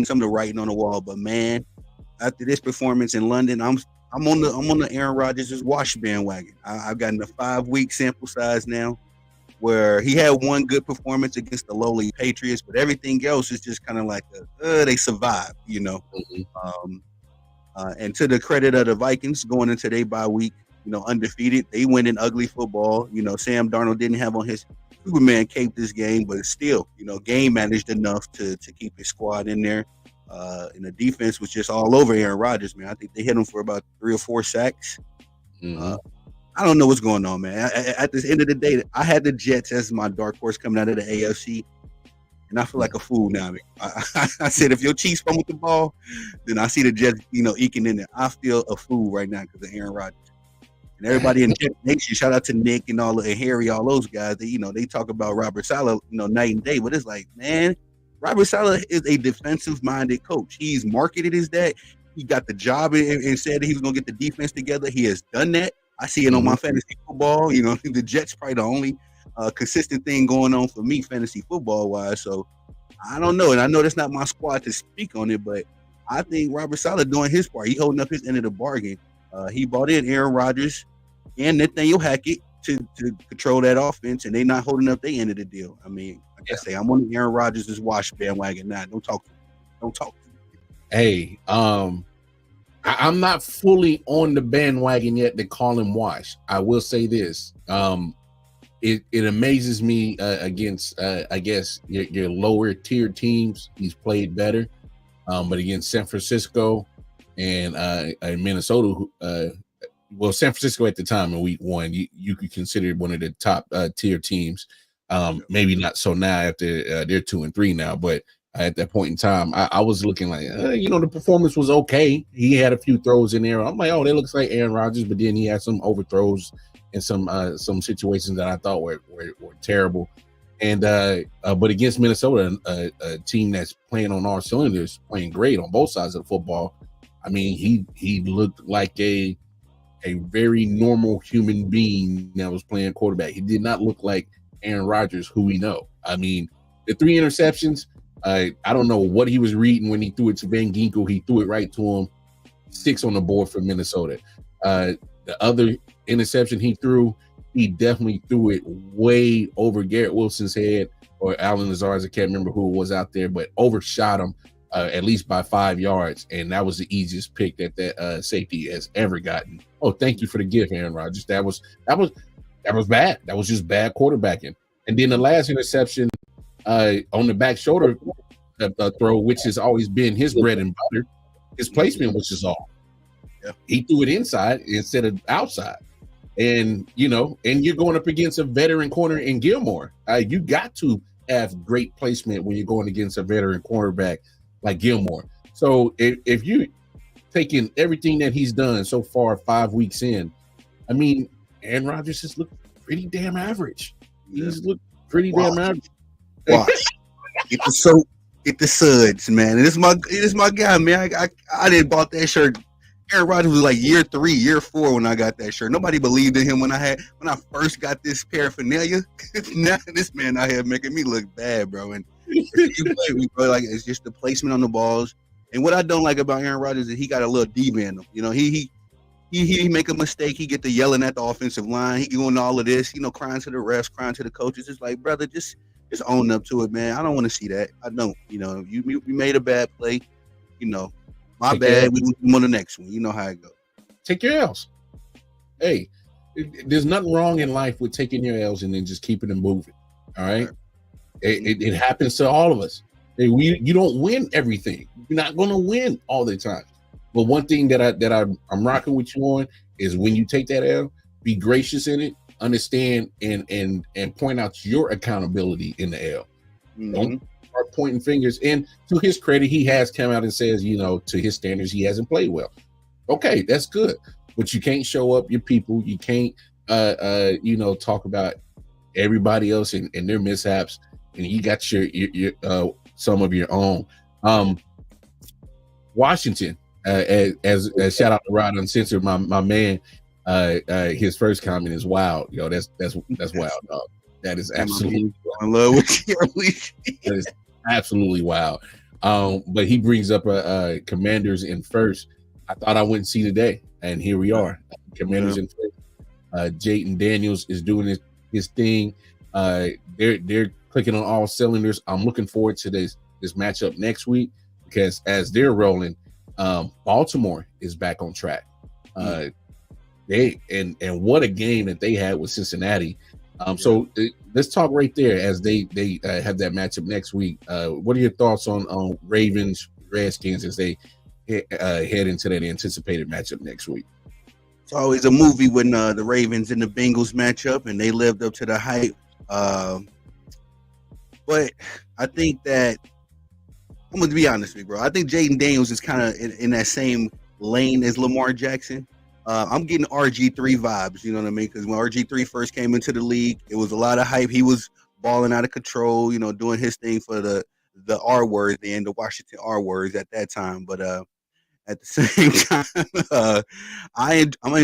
some of the writing on the wall. But man, after this performance in London, I'm on the Aaron Rodgers' wash bandwagon. I've gotten a 5-week sample size now, where he had one good performance against the lowly Patriots, but everything else is just kind of like they survived, and to the credit of the Vikings going into their bye week, undefeated, they went in ugly football. Sam Darnold didn't have on his Superman cape this game, but still, game managed enough to keep his squad in there. And the defense was just all over Aaron Rodgers, man. I think they hit him for about 3 or 4 sacks. I don't know what's going on, man. At the end of the day, I had the Jets as my dark horse coming out of the AFC, and I feel like a fool now. I said, if your Chiefs run with the ball, then I see the Jets, eking in there. I feel a fool right now because of Aaron Rodgers. And everybody in Jet Nation, shout out to Nick and and Harry, all those guys. They talk about Robert Saleh, night and day. But it's like, man, Robert Saleh is a defensive-minded coach. He's marketed as that. He got the job and said that he was going to get the defense together. He has done that. I see it on my fantasy football. The Jets probably the only consistent thing going on for me fantasy football-wise. So I don't know. And I know that's not my squad to speak on it, but I think Robert Saleh doing his part. He holding up his end of the bargain. He brought in Aaron Rodgers and Nathaniel Hackett to control that offense, and they not holding up their end of the deal. I mean, like I say, I'm on the Aaron Rodgers' wash bandwagon now. Don't talk to me. Don't talk to me. Hey, I'm not fully on the bandwagon yet to call him wash. I will say this. It amazes me against, I guess, your lower tier teams. He's played better. But against San Francisco and Minnesota, San Francisco at the time in week 1, you could consider it one of the top tier teams. Maybe not so now after they're 2-3 now, but at that point in time, I was looking like, the performance was okay. He had a few throws in there. I'm like, oh, that looks like Aaron Rodgers, but then he had some overthrows and some situations that I thought were terrible. And but against Minnesota, a team that's playing on all cylinders, playing great on both sides of the football. I mean, he looked like a very normal human being that was playing quarterback. He did not look like Aaron Rodgers, who we know. I mean, the 3 interceptions. I don't know what he was reading when he threw it to Van Ginkel. He threw it right to him. 6 on the board for Minnesota. The other interception he threw, he definitely threw it way over Garrett Wilson's head or Alan Lazard's. I can't remember who it was out there, but overshot him at least by 5 yards. And that was the easiest pick that safety has ever gotten. Oh, thank you for the gift, Aaron Rodgers. That was bad. That was just bad quarterbacking. And then the last interception, on the back shoulder throw, which has always been his bread and butter, his placement was just off. Yeah. He threw it inside instead of outside. And, and you're going up against a veteran corner in Gilmore. You got to have great placement when you're going against a veteran cornerback like Gilmore. So if you taking everything that he's done so far 5 weeks in, I mean, Aaron Rodgers has looked pretty damn average. He's looked pretty damn average. Wow. Get the suds, man. It is my guy, man. I didn't bought that shirt. Aaron Rodgers was like year 3, year 4 when I got that shirt. Nobody believed in him when I first got this paraphernalia. Now this man out here making me look bad, bro. And it's just the placement on the balls. And what I don't like about Aaron Rodgers is he got a little diva in him. He make a mistake, he get to yelling at the offensive line. He doing all of this, crying to the refs, crying to the coaches. It's like, brother, just own up to it, man. I don't want to see that. I don't. You made a bad play. My bad. We move on the next one. You know how it goes. Take your L's. Hey, there's nothing wrong in life with taking your L's and then just keeping them moving. All right. It happens to all of us. You don't win everything. You're not going to win all the time. But one thing that I'm rocking with you on is when you take that L, be gracious in it. Understand and point out your accountability in the L. Don't start pointing fingers. And to his credit, he has come out and says, to his standards, he hasn't played well. Okay, that's good. But you can't show up your people. You can't talk about everybody else and their mishaps. And you got your some of your own. Washington, as shout out to Rod Uncensored, my man. His first comment is wild. That's wild, dog. That is absolutely in love with you. That is absolutely wild. But he brings up Commanders in first. I thought I wouldn't see today, and here we are. Commanders in first. Jayden Daniels is doing his thing. They're clicking on all cylinders. I'm looking forward to this matchup next week because as they're rolling, Baltimore is back on track. And what a game that they had with Cincinnati. So let's talk right there as they have that matchup next week. What are your thoughts on Ravens Redskins as they head into that anticipated matchup next week. It's always a movie when the Ravens and the Bengals match up, and they lived up to the hype. But I think that I'm going to be honest with you, bro. I think Jaden Daniels is kind of in that same lane as Lamar Jackson. I'm getting RG3 vibes, you know what I mean? Because when RG3 first came into the league, it was a lot of hype. He was balling out of control, you know, doing his thing for the R words and the Washington R words at that time. But at the same time,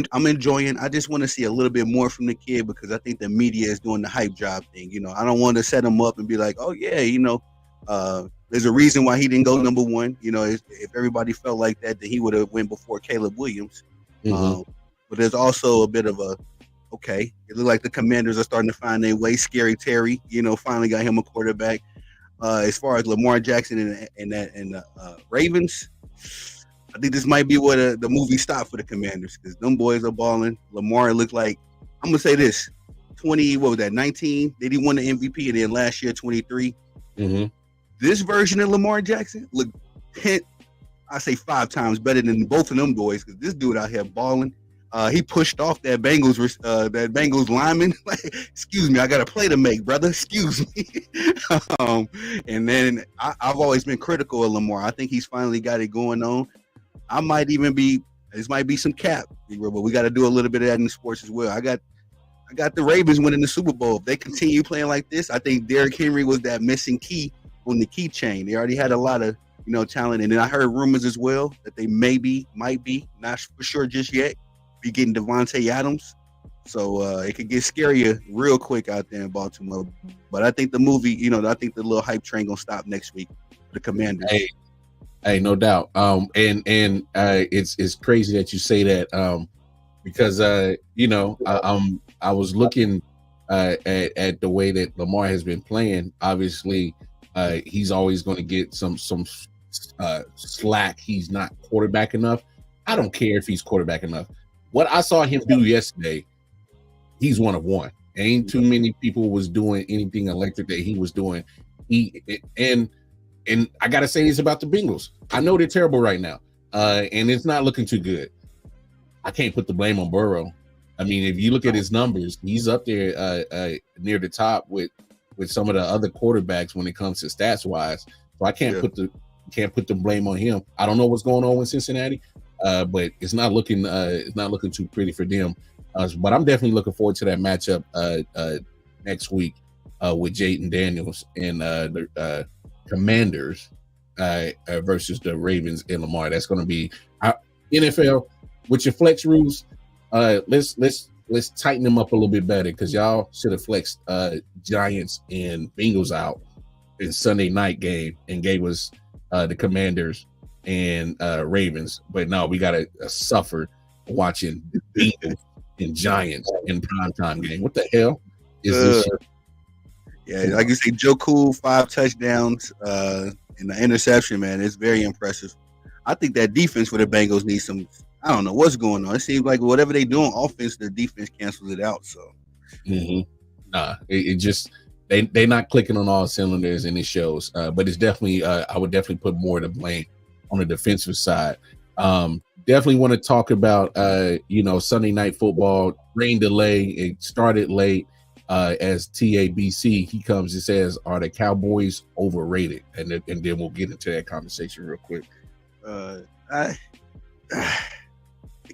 I'm enjoying. I just want to see a little bit more from the kid because I think the media is doing the hype job thing. You know, I don't want to set him up and be like, oh yeah, you know, there's a reason why he didn't go number one. You know, if everybody felt like that, then he would have went before Caleb Williams. But there's also a bit of a okay. It looked like the Commanders are starting to find their way. Scary Terry, you know, finally got him a quarterback. As far as Lamar Jackson and the Ravens, I think this might be where the movie stopped for the Commanders because them boys are balling. Lamar looked like, I'm gonna say this, 19? Did he won the MVP? And then last year, 23. This version of Lamar Jackson looked, I say 5 times better than both of them boys because this dude out here balling. He pushed off that Bengals lineman. Like, excuse me, I got a play to make, brother. Excuse me. And then I've always been critical of Lamar. I think he's finally got it going on. I might even this might be some cap, but we got to do a little bit of that in sports as well. I got the Ravens winning the Super Bowl. If they continue playing like this, I think Derrick Henry was that missing key on the keychain. They already had a lot of, you know, talent. And then I heard rumors as well that they might be, not for sure just yet, be getting Devontae Adams. So it could get scarier real quick out there in Baltimore. But I think the movie, you know, I think the little hype train gonna stop next week for the Commanders. Hey, no doubt. And it's crazy that you say that because you know, I was looking at the way that Lamar has been playing. Obviously, he's always going to get some slack. He's not quarterback enough. I don't care if he's quarterback enough. What I saw him do yesterday, he's one of one. Ain't too many people was doing anything electric that he was doing. And I gotta say this about the Bengals. I know they're terrible right now, and it's not looking too good. I can't put the blame on Burrow. I mean, if you look at his numbers, he's up there near the top with some of the other quarterbacks when it comes to stats wise. So I can't put the blame on him. I don't know what's going on with Cincinnati, but it's not looking too pretty for them. But I'm definitely looking forward to that matchup next week with Jaden Daniels and the Commanders versus the Ravens and Lamar. That's going to be NFL with your flex rules. Let's tighten them up a little bit better because y'all should have flexed Giants and Bengals out in Sunday night game and gave us the Commanders and Ravens. But no, we got to suffer watching the Bengals and Giants in primetime game. What the hell is this shit? Yeah, like you say, Joe Cool, 5 touchdowns and the interception, man. It's very impressive. I think that defense for the Bengals needs some. I don't know what's going on. It seems like whatever they do on offense, the defense cancels it out. So, nah, it just they're not clicking on all cylinders, and it shows. But it's definitely I would definitely put more of the blame on the defensive side. Definitely want to talk about Sunday night football, rain delay. It started late. As TABC, he comes and says, "Are the Cowboys overrated?" And then we'll get into that conversation real quick. The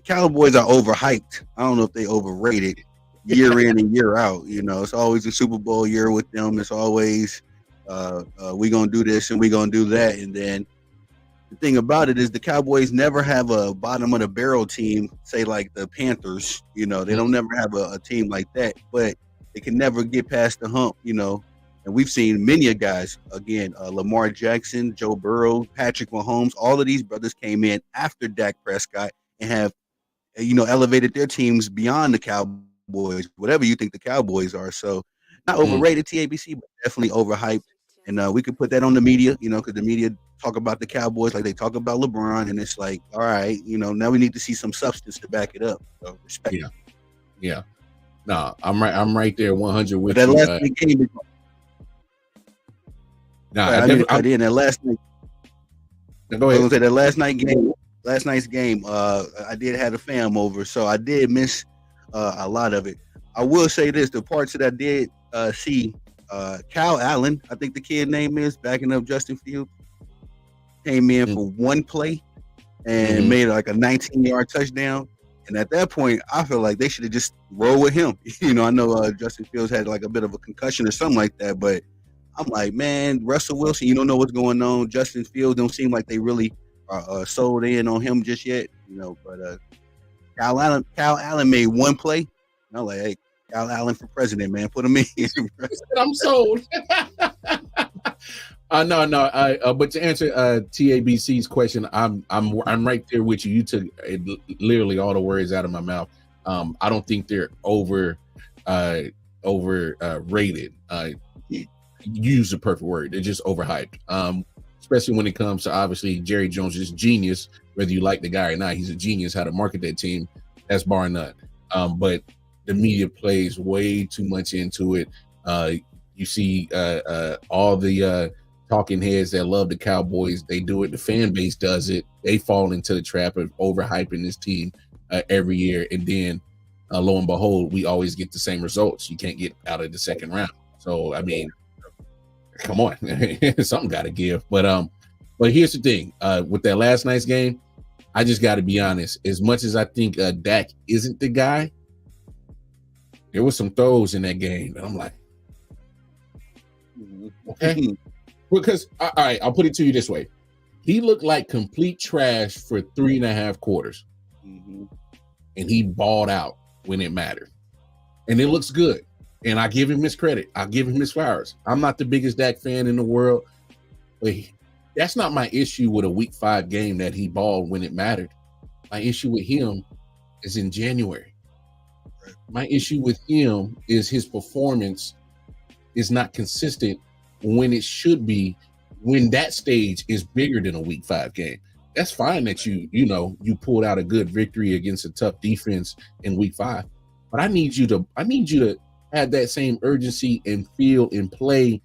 Cowboys are overhyped. I don't know if they overrated year in and year out. You know, it's always a Super Bowl year with them. It's always we gonna do this and we gonna do that. And then the thing about it is the Cowboys never have a bottom of the barrel team, say like the Panthers. You know, they don't never have a team like that, but they can never get past the hump, you know. And we've seen many guys, again, Lamar Jackson, Joe Burrow, Patrick Mahomes, all of these brothers came in after Dak Prescott and have, elevated their teams beyond the Cowboys, whatever you think the Cowboys are. So not overrated, TABC, but definitely overhyped. And we could put that on the media, because the media talk about the Cowboys like they talk about LeBron. And it's like, all right, now we need to see some substance to back it up. So respect. Yeah. No, I'm right there 100 with that you. Last night game. That last night. Now, go I was ahead. gonna say that last night's game, I did have a fam over, so I did miss a lot of it. I will say this: the parts that I did see, Cal Allen, I think the kid name is, backing up Justin Fields, came in for one play and made like a 19-yard touchdown. And at that point, I feel like they should have just rolled with him. You know, I know Justin Fields had like a bit of a concussion or something like that, but I'm like, man, Russell Wilson, you don't know what's going on. Justin Fields don't seem like they really sold in on him just yet, you know. But Cal Allen made one play. And I'm like, hey, Cal Allen for president, man, put him in. I'm sold. No. But to answer TABC's question, I'm right there with you. You took literally all the words out of my mouth. I don't think they're rated. Use the perfect word. They're just overhyped. Especially when it comes to, obviously, Jerry Jones is genius, whether you like the guy or not. He's a genius how to market that team. That's bar none. But the media plays way too much into it. You see all the talking heads that love the Cowboys. They do it. The fan base does it. They fall into the trap of overhyping this team every year. And then, lo and behold, we always get the same results. You can't get out of the second round. So, I mean, come on, something got to give. But here's the thing: with that last night's game, I just got to be honest. As much as I think Dak isn't the guy, there was some throws in that game, and I'm like, okay, because all right, I'll put it to you this way: he looked like complete trash for 3.5 quarters, and he balled out when it mattered, and it looks good. And I give him his credit. I give him his flowers. I'm not the biggest Dak fan in the world, but that's not my issue with a Week 5 game that he balled when it mattered. My issue with him is in January. My issue with him is his performance is not consistent when it should be, when that stage is bigger than a Week 5 game. That's fine that you pulled out a good victory against a tough defense in Week 5, but I need you to have that same urgency and feel and play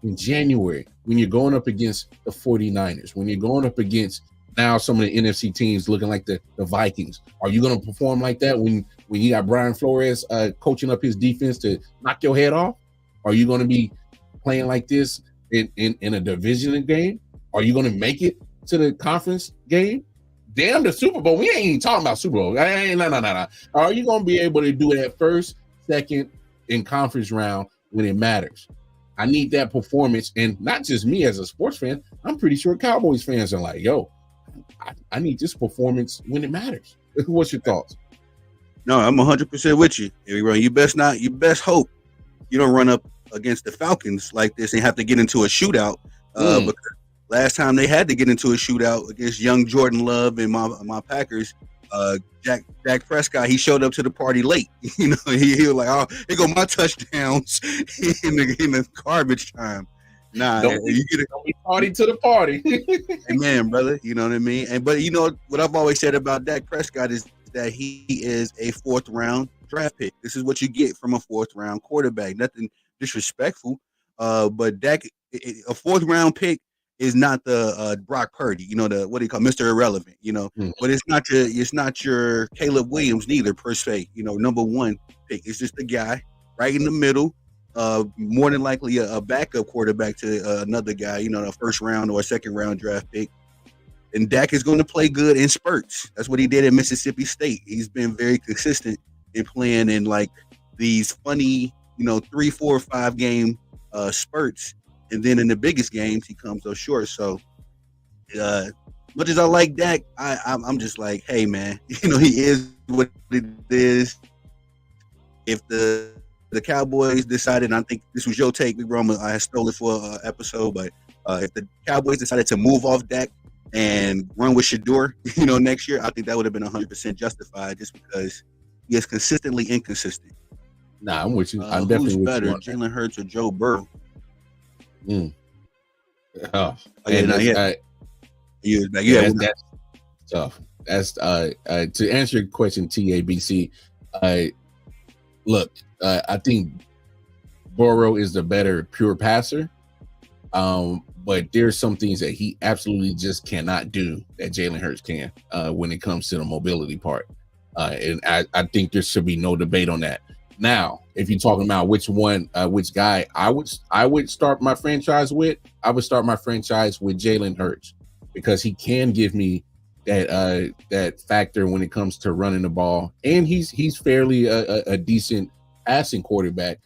in January when you're going up against the 49ers, when you're going up against now some of the NFC teams looking like the Vikings. Are you going to perform like that when you got Brian Flores coaching up his defense to knock your head off? Are you going to be playing like this in a division game? Are you going to make it to the conference game? Damn, the Super Bowl. We ain't even talking about Super Bowl. No. Are you going to be able to do that first, second, in conference round when it matters? I need that performance, and not just me as a sports fan. I'm pretty sure Cowboys fans are like, yo, I need this performance when it matters. What's your thoughts? No, I'm 100% with you. You best hope you don't run up against the Falcons like this and have to get into a shootout. Because last time they had to get into a shootout against young Jordan Love and my Packers, Dak Prescott, he showed up to the party late. You know, he was like, "Oh, here go my touchdowns in the garbage time." Nah, you get a party to the party. Amen, brother. You know what I mean? But you know what I've always said about Dak Prescott is that he is a 4th round draft pick. This is what you get from a 4th round quarterback. Nothing disrespectful, but Dak, a 4th round pick is not the Brock Purdy, you know, the what do you call Mr. Irrelevant, you know, but it's not your Caleb Williams neither per se, you know, number 1 pick. It's just a guy right in the middle, more than likely a backup quarterback to another guy, you know, a 1st round or a 2nd round draft pick. And Dak is going to play good in spurts. That's what he did at Mississippi State. He's been very consistent in playing in like these funny, you know, 3, 4, 5 game spurts. And then in the biggest games, he comes up short. So, much as I like Dak, I'm just like, hey, man, you know, he is what it is. If the Cowboys decided, and I think this was your take, I stole it for an episode, but if the Cowboys decided to move off Dak and run with Shador, you know, next year, I think that would have been 100% justified just because he is consistently inconsistent. Nah, I'm with you. I'm definitely who's better, Jalen Hurts or Joe Burrow? That's tough. That's to answer your question, TABC. Look, I think Burrow is the better pure passer, but there's some things that he absolutely just cannot do that Jalen Hurts can when it comes to the mobility part. And I think there should be no debate on that. Now, if you're talking about which guy I would start my franchise with, I would start my franchise with Jalen Hurts, because he can give me that factor when it comes to running the ball, and he's fairly a decent passing quarterback.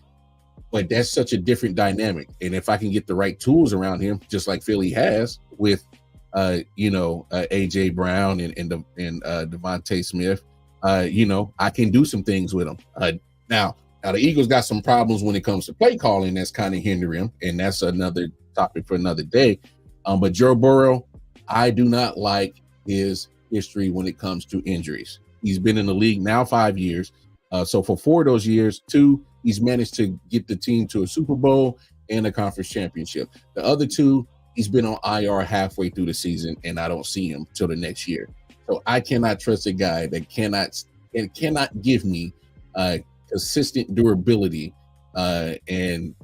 But that's such a different dynamic, and if I can get the right tools around him, just like Philly has with AJ Brown and Devontae Smith, I can do some things with him. Now the Eagles got some problems when it comes to play calling that's kind of hindering him, and that's another topic for another day. But Joe Burrow, I do not like his history when it comes to injuries. He's been in the league now 5 years. So for 4 of those years, 2, he's managed to get the team to a Super Bowl and a conference championship. The other 2, he's been on IR halfway through the season, and I don't see him till the next year. So I cannot trust a guy that cannot give me consistent durability and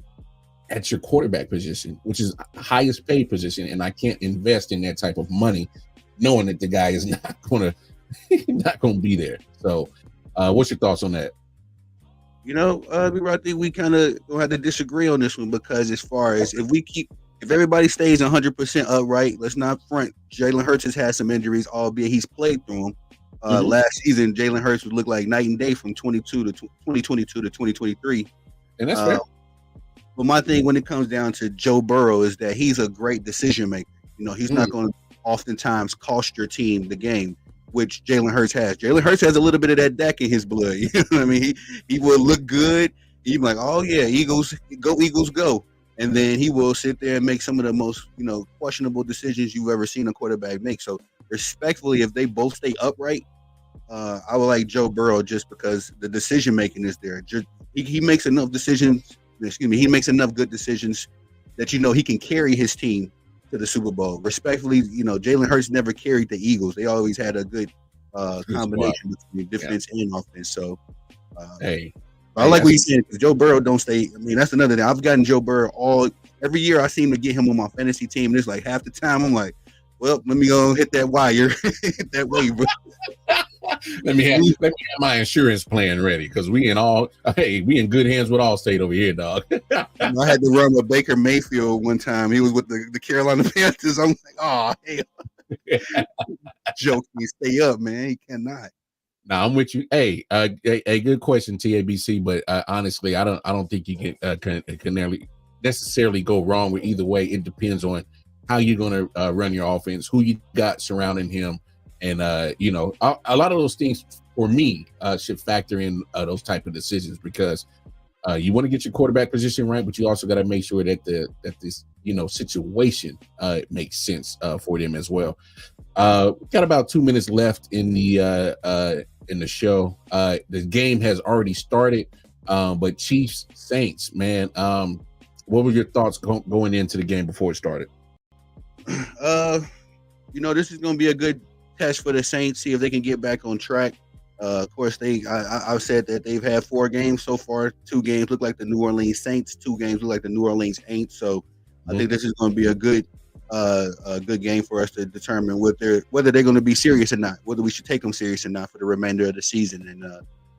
at your quarterback position, which is the highest paid position, and I can't invest in that type of money knowing that the guy is not gonna be there. So what's your thoughts on that? I think we kind of gonna have to disagree on this one, because as far as if everybody stays 100% upright, let's not front. Jalen Hurts has had some injuries, albeit he's played through them. Last season, Jalen Hurts would look like night and day from 2022 to 2023. And that's fair. But my thing when it comes down to Joe Burrow is that he's a great decision maker. He's not going to oftentimes cost your team the game, which Jalen Hurts has. Jalen Hurts has a little bit of that Dak in his blood. You know what I mean? He will look good. He's like, oh yeah, Eagles go. And then he will sit there and make some of the most, questionable decisions you've ever seen a quarterback make. So respectfully, if they both stay upright, I would like Joe Burrow just because the decision making is there. He makes enough decisions. He makes enough good decisions that he can carry his team to the Super Bowl. Respectfully, Jalen Hurts never carried the Eagles. They always had a good combination between defense and offense. So, I like what you're saying, because Joe Burrow don't stay. I mean, that's another thing. I've gotten Joe Burrow every year. I seem to get him on my fantasy team, and it's like half the time I'm like, well, let me go hit that wire, hit that wave. Let me have my insurance plan ready, because we in good hands with Allstate over here, dog. I had to run with Baker Mayfield one time. He was with the Carolina Panthers. I'm like, oh hell, Joe can stay up, man. He cannot. Now I'm with you. Hey, a good question, TABC. But honestly, I don't think you can necessarily go wrong with either way. It depends on how you're going to run your offense, who you got surrounding him, and a lot of those things for me should factor in those type of decisions, because you want to get your quarterback position right, but you also got to make sure that this situation makes sense for them as well. We got about 2 minutes left in the show. The game has already started, but Chiefs Saints, man, what were your thoughts going into the game before it started? This is going to be a good test for the Saints, see if they can get back on track. Of course, I've said that they've had 4 games so far. 2 games look like the New Orleans Saints. 2 games look like the New Orleans Aints. So I think this is going to be a good game for us to determine whether they're going to be serious or not, whether we should take them serious or not for the remainder of the season. And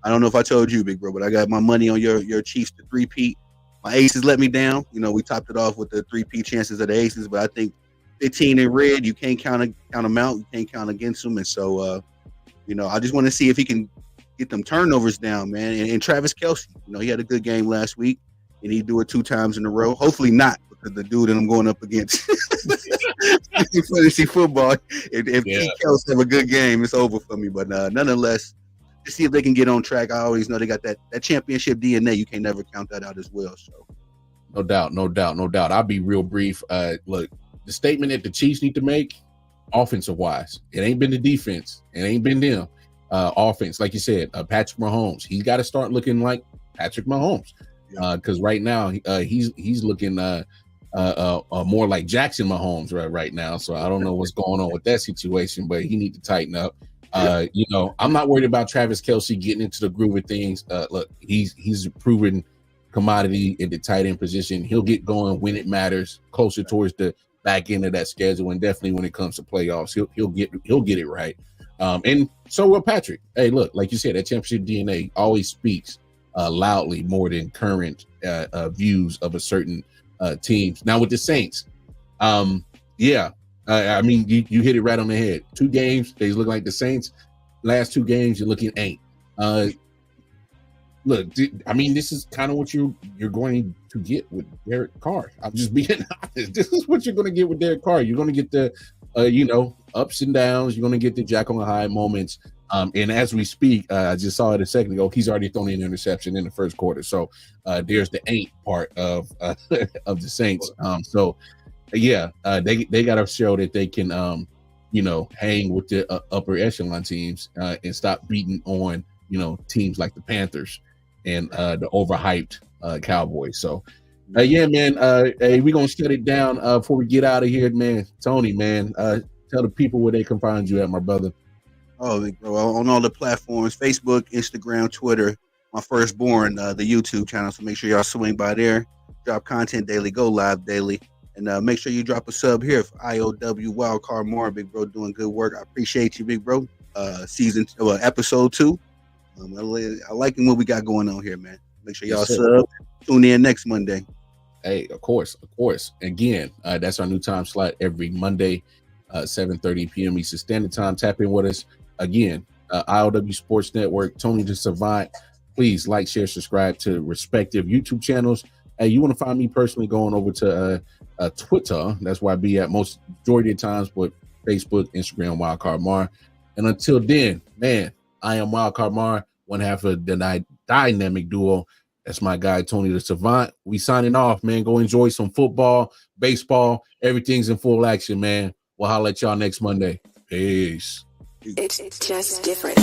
I don't know if I told you, big bro, but I got my money on your Chiefs to 3-peat. My Aces let me down. We topped it off with the 3-peat chances of the Aces, but I think 15 in red, you can't count them out. You can't count against them. And so, I just want to see if he can get them turnovers down, man. And Travis Kelce, he had a good game last week, and he do it 2 times in a row. Hopefully not, because the dude that I'm going up against in fantasy football, if Kelce have a good game, it's over for me. But nonetheless, to see if they can get on track. I always know they got that championship DNA. You can never count that out as well. So, no doubt. I'll be real brief. Look, the statement that the Chiefs need to make, offensive wise, it ain't been the defense, it ain't been them. Offense, like you said, Patrick Mahomes, he's got to start looking like Patrick Mahomes, because right now he's looking more like Jackson Mahomes right now. So I don't know what's going on with that situation, but he need to tighten up. I'm not worried about Travis Kelce getting into the groove of things. Look, he's a proven commodity in the tight end position. He'll get going when it matters, closer towards the back into that schedule, and definitely when it comes to playoffs, he'll get it right. And so will Patrick. Hey, look, like you said, that championship DNA always speaks loudly more than current views of a certain teams. Now with the Saints, I mean, you hit it right on the head. 2 games, they look like the Saints. Last 2 games, you're looking ain't. Look, I mean, this is kind of what you're going to get with Derek Carr. I'm just being honest. This is what you're going to get with Derek Carr. You're going to get the, ups and downs. You're going to get the Jekyll and Hyde moments. And as we speak, I just saw it a second ago. He's already thrown an interception in the first quarter. So there's the ain't part of the Saints. They got to show that they can, hang with the upper echelon teams and stop beating on, teams like the Panthers and the overhyped Cowboys. So, man, hey, we're going to shut it down before we get out of here, man. Tony, man, tell the people where they can find you at, my brother. Oh, bro, on all the platforms, Facebook, Instagram, Twitter, my firstborn, the YouTube channel. So make sure y'all swing by there. Drop content daily, go live daily. And make sure you drop a sub here for I.O.W. Wildcard Mar. Big bro doing good work. I appreciate you, big bro. Episode 2. I like what we got going on here, man. Make sure y'all sub. Tune in next Monday. Hey, of course. Again, that's our new time slot every Monday, 7:30 p.m. Eastern Standard Time. Tap in with us. Again, I.O.W. Sports Network, Tony the Savant. Please like, share, subscribe to respective YouTube channels. Hey, you want to find me personally, going over to Twitter. That's where I be at most majority of times, but Facebook, Instagram, Wildcard Mar. And until then, man, I am Wildcard Mar, one half of the dynamic duo. That's my guy, Tony the Savant. We signing off, man. Go enjoy some football, baseball. Everything's in full action, man. We'll holler at y'all next Monday. Peace. It's just different.